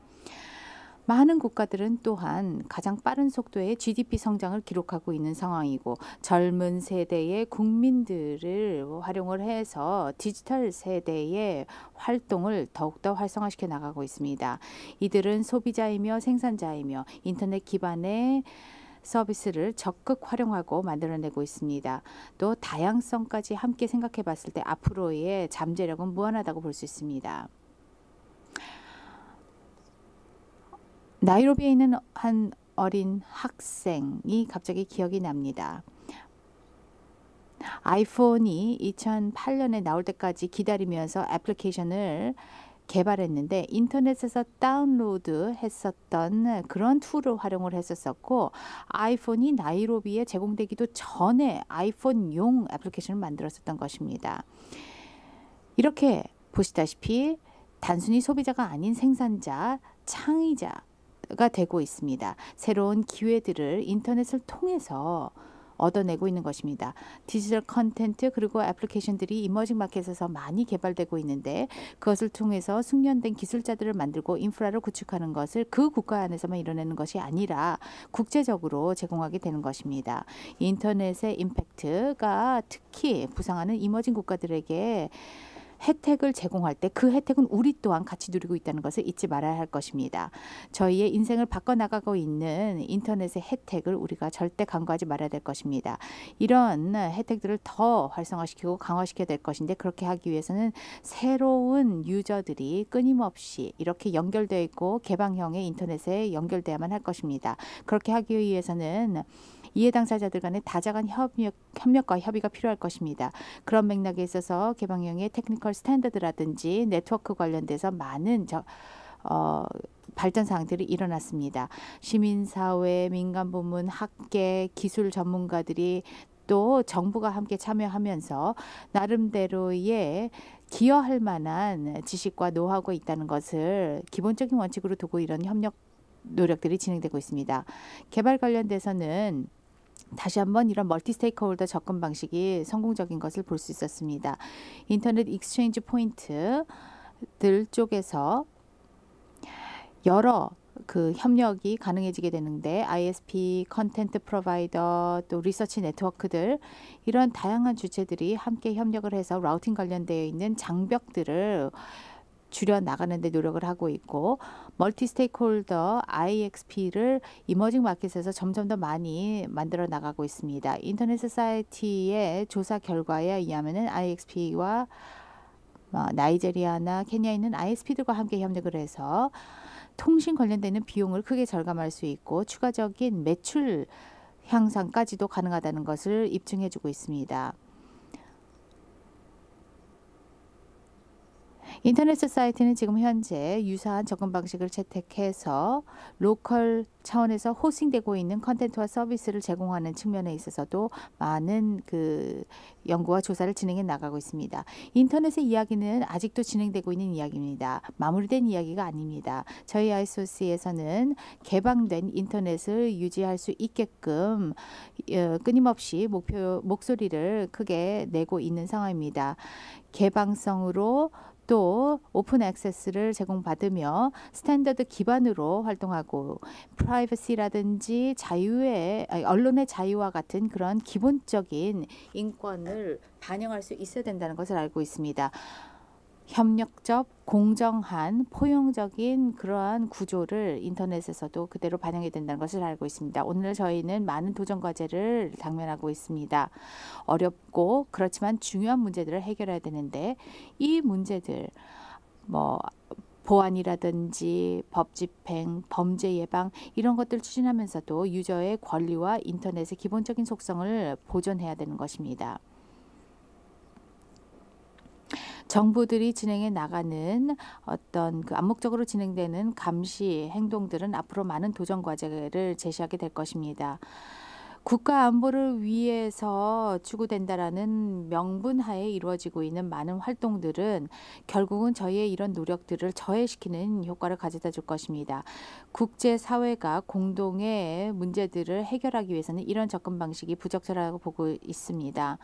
B: 많은 국가들은 또한 가장 빠른 속도의 GDP 성장을 기록하고 있는 상황이고 젊은 세대의 국민들을 활용을 해서 디지털 세대의 활동을 더욱더 활성화시켜 나가고 있습니다. 이들은 소비자이며 생산자이며 인터넷 기반의 서비스를 적극 활용하고 만들어내고 있습니다. 또 다양성까지 함께 생각해 봤을 때 앞으로의 잠재력은 무한하다고 볼 수 있습니다. 나이로비에 있는 한 어린 학생이 갑자기 기억이 납니다. 아이폰이 2008년에 나올 때까지 기다리면서 애플리케이션을 개발했는데 인터넷에서 다운로드 했었던 그런 툴을 활용을 했었고 아이폰이 나이로비에 제공되기도 전에 아이폰용 애플리케이션을 만들었었던 것입니다. 이렇게 보시다시피 단순히 소비자가 아닌 생산자, 창의자가 되고 있습니다. 새로운 기회들을 인터넷을 통해서 얻어내고 있는 것입니다. 디지털 컨텐트 그리고 애플리케이션들이 이머징 마켓에서 많이 개발되고 있는데 그것을 통해서 숙련된 기술자들을 만들고 인프라를 구축하는 것을 그 국가 안에서만 이뤄내는 것이 아니라 국제적으로 제공하게 되는 것입니다. 인터넷의 임팩트가 특히 부상하는 이머징 국가들에게 혜택을 제공할 때 그 혜택은 우리 또한 같이 누리고 있다는 것을 잊지 말아야 할 것입니다. 저희의 인생을 바꿔나가고 있는 인터넷의 혜택을 우리가 절대 간과하지 말아야 될 것입니다. 이런 혜택들을 더 활성화시키고 강화시켜야 될 것인데 그렇게 하기 위해서는 새로운 유저들이 끊임없이 이렇게 연결되어 있고 개방형의 인터넷에 연결돼야만 할 것입니다. 그렇게 하기 위해서는 이해 당사자들 간의 다자간 협력과 협의가 필요할 것입니다. 그런 맥락에 있어서 개방형의 테크니컬 스탠더드라든지 네트워크 관련돼서 많은 발전 사항들이 일어났습니다. 시민사회, 민간부문, 학계, 기술 전문가들이 또 정부가 함께 참여하면서 나름대로의 기여할 만한 지식과 노하우가 있다는 것을 기본적인 원칙으로 두고 이런 협력 노력들이 진행되고 있습니다. 개발 관련돼서는 다시 한번 이런 멀티 스테이크홀더 접근 방식이 성공적인 것을 볼 수 있었습니다. 인터넷 익스체인지 포인트들 쪽에서 여러 그 협력이 가능해지게 되는데 ISP, 컨텐트 프로바이더, 또 리서치 네트워크들 이런 다양한 주체들이 함께 협력을 해서 라우팅 관련되어 있는 장벽들을 줄여 나가는 데 노력을 하고 있고 멀티 스테이크홀더 IXP를 이머징 마켓에서 점점 더 많이 만들어 나가고 있습니다. 인터넷 소사이티의 조사 결과에 의하면은 IXP와 나이제리아나 케냐에 있는 ISP들과 함께 협력을 해서 통신 관련되는 비용을 크게 절감할 수 있고 추가적인 매출 향상까지도 가능하다는 것을 입증해주고 있습니다. 인터넷 사이트는 지금 현재 유사한 접근 방식을 채택해서 로컬 차원에서 호스팅되고 있는 컨텐츠와 서비스를 제공하는 측면에 있어서도 많은 연구와 조사를 진행해 나가고 있습니다. 인터넷의 이야기는 아직도 진행되고 있는 이야기입니다. 마무리된 이야기가 아닙니다. 저희 아이소스에서는 개방된 인터넷을 유지할 수 있게끔 끊임없이 목소리를 크게 내고 있는 상황입니다. 개방성으로 또 오픈 액세스를 제공받으며 스탠더드 기반으로 활동하고 프라이버시라든지 언론의 자유와 같은 그런 기본적인 인권을 반영할 수 있어야 된다는 것을 알고 있습니다. 협력적, 공정한, 포용적인 그러한 구조를 인터넷에서도 그대로 반영해야 된다는 것을 알고 있습니다. 오늘 저희는 많은 도전 과제를 당면하고 있습니다. 어렵고 그렇지만 중요한 문제들을 해결해야 되는데 이 문제들 보안이라든지 법 집행, 범죄 예방 이런 것들을 추진하면서도 유저의 권리와 인터넷의 기본적인 속성을 보존해야 되는 것입니다. 정부들이 진행해 나가는 어떤 암묵적으로 진행되는 감시 행동들은 앞으로 많은 도전 과제를 제시하게 될 것입니다. 국가 안보를 위해서 추구된다라는 명분하에 이루어지고 있는 많은 활동들은 결국은 저희의 이런 노력들을 저해시키는 효과를 가져다 줄 것입니다. 국제사회가 공동의 문제들을 해결하기 위해서는 이런 접근 방식이 부적절하다고 보고 있습니다.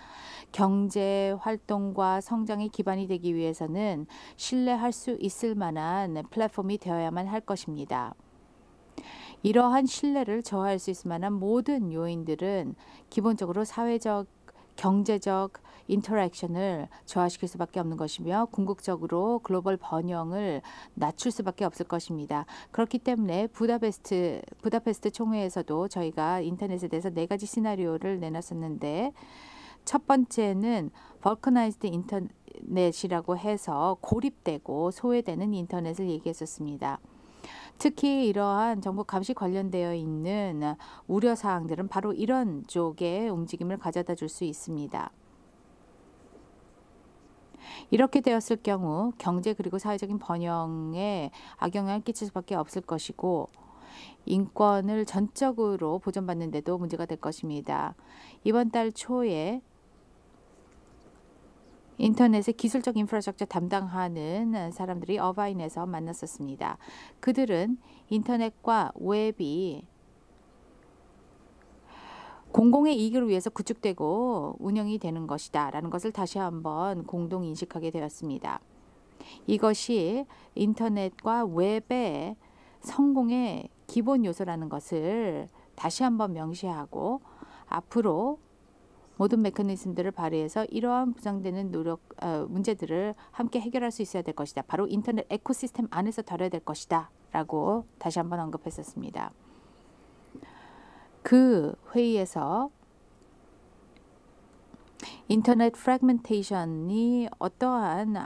B: 경제 활동과 성장의 기반이 되기 위해서는 신뢰할 수 있을 만한 플랫폼이 되어야만 할 것입니다. 이러한 신뢰를 저하할 수 있을 만한 모든 요인들은 기본적으로 사회적, 경제적 인터랙션을 저하시킬 수밖에 없는 것이며 궁극적으로 글로벌 번영을 낮출 수밖에 없을 것입니다. 그렇기 때문에 부다페스트 총회에서도 저희가 인터넷에 대해서 4가지 시나리오를 내놨었는데 첫 번째는 벌커나이즈드 인터넷이라고 해서 고립되고 소외되는 인터넷을 얘기했었습니다. 특히 이러한 정부 감시 관련되어 있는 우려사항들은 바로 이런 쪽의 움직임을 가져다 줄 수 있습니다. 이렇게 되었을 경우 경제 그리고 사회적인 번영에 악영향을 끼칠 수밖에 없을 것이고 인권을 전적으로 보존받는 데도 문제가 될 것입니다. 이번 달 초에 인터넷의 기술적 인프라스트럭처 담당하는 사람들이 어바인에서 만났었습니다. 그들은 인터넷과 웹이 공공의 이익을 위해서 구축되고 운영이 되는 것이다 라는 것을 다시 한번 공동 인식하게 되었습니다. 이것이 인터넷과 웹의 성공의 기본 요소라는 것을 다시 한번 명시하고 앞으로 모든 메커니즘들을 발휘해서 이러한 부상되는 문제들을 함께 해결할 수 있어야 될 것이다. 바로 인터넷 에코시스템 안에서 다뤄야 될 것이다. 라고 다시 한번 언급했었습니다. 그 회의에서 인터넷 프래그멘테이션이 어떠한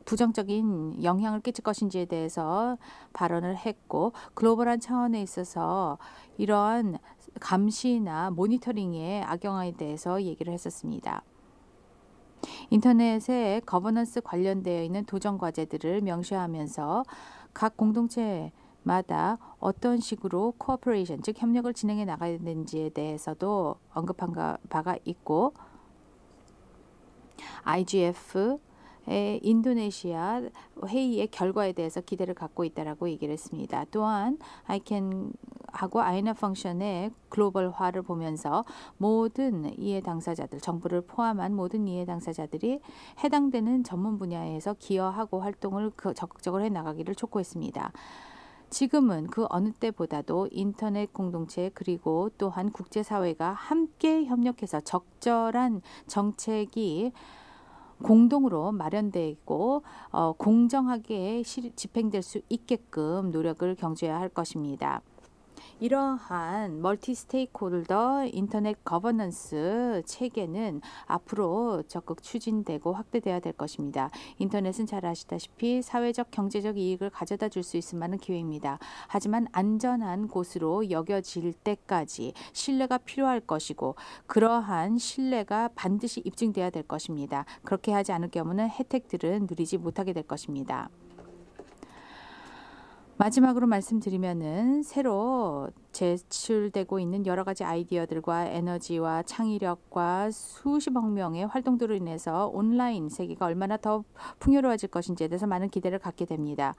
B: 부정적인 영향을 끼칠 것인지에 대해서 발언을 했고 글로벌한 차원에 있어서 이러한 감시나 모니터링의 악영향에 대해서 얘기를 했었습니다. 인터넷의 거버넌스 관련되어 있는 도전 과제들을 명시하면서 각 공동체마다 어떤 식으로 코어퍼레이션, 즉 협력을 진행해 나가야 되는지에 대해서도 언급한 바가 있고 IGF 인도네시아 회의의 결과에 대해서 기대를 갖고 있다라고 얘기를 했습니다. 또한 ICAN하고 INA 펑션의 글로벌화를 보면서 모든 이해 당사자들, 정부를 포함한 모든 이해 당사자들이 해당되는 전문 분야에서 기여하고 활동을 적극적으로 해나가기를 촉구했습니다. 지금은 그 어느 때보다도 인터넷 공동체 그리고 또한 국제사회가 함께 협력해서 적절한 정책이 공동으로 마련되고 공정하게 집행될 수 있게끔 노력을 경주해야 할 것입니다. 이러한 멀티 스테이크홀더 인터넷 거버넌스 체계는 앞으로 적극 추진되고 확대돼야 될 것입니다. 인터넷은 잘 아시다시피 사회적 경제적 이익을 가져다 줄 수 있을 만한 기회입니다. 하지만 안전한 곳으로 여겨질 때까지 신뢰가 필요할 것이고 그러한 신뢰가 반드시 입증돼야 될 것입니다. 그렇게 하지 않을 경우는 혜택들은 누리지 못하게 될 것입니다. 마지막으로 말씀드리면은 새로 제출되고 있는 여러 가지 아이디어들과 에너지와 창의력과 수십억 명의 활동들로 인해서 온라인 세계가 얼마나 더 풍요로워질 것인지에 대해서 많은 기대를 갖게 됩니다.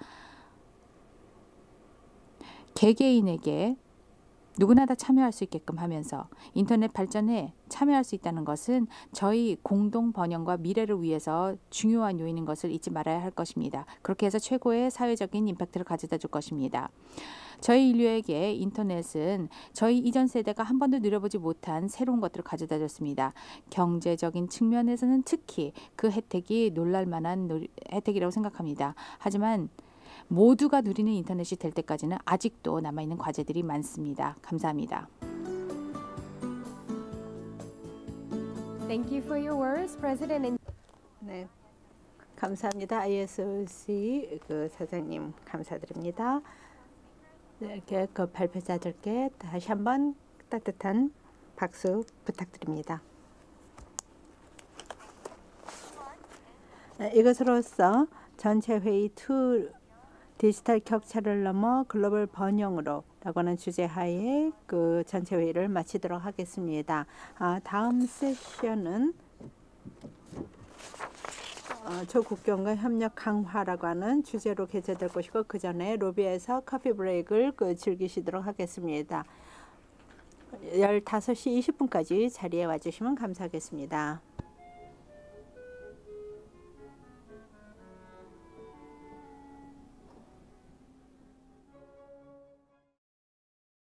B: 개개인에게 누구나 다 참여할 수 있게끔 하면서 인터넷 발전에 참여할 수 있다는 것은 저희 공동 번영과 미래를 위해서 중요한 요인인 것을 잊지 말아야 할 것입니다. 그렇게 해서 최고의 사회적인 임팩트를 가져다 줄 것입니다. 저희 인류에게 인터넷은 저희 이전 세대가 한 번도 누려보지 못한 새로운 것들을 가져다 줬습니다. 경제적인 측면에서는 특히 그 혜택이 놀랄만한 혜택이라고 생각합니다. 하지만 모두가 누리는 인터넷이 될 때까지는 아직도 남아있는 과제들이 많습니다. 감사합니다.
A: Thank you for your words, President.
D: 네, 감사합니다. ISOC 그 사장님 감사드립니다. 네, 이렇게 그 발표자들께 다시 한번 따뜻한 박수 부탁드립니다. 네, 이것으로써 전체 회의 2 디지털 격차를 넘어 글로벌 번영으로 라고 하는 주제하에 그 전체 회의를 마치도록 하겠습니다. 다음 세션은 조국경과 협력 강화라고 하는 주제로 개최될 것이고 그 전에 로비에서 커피 브레이크를 즐기시도록 하겠습니다. 15시 20분까지 자리에 와주시면 감사하겠습니다.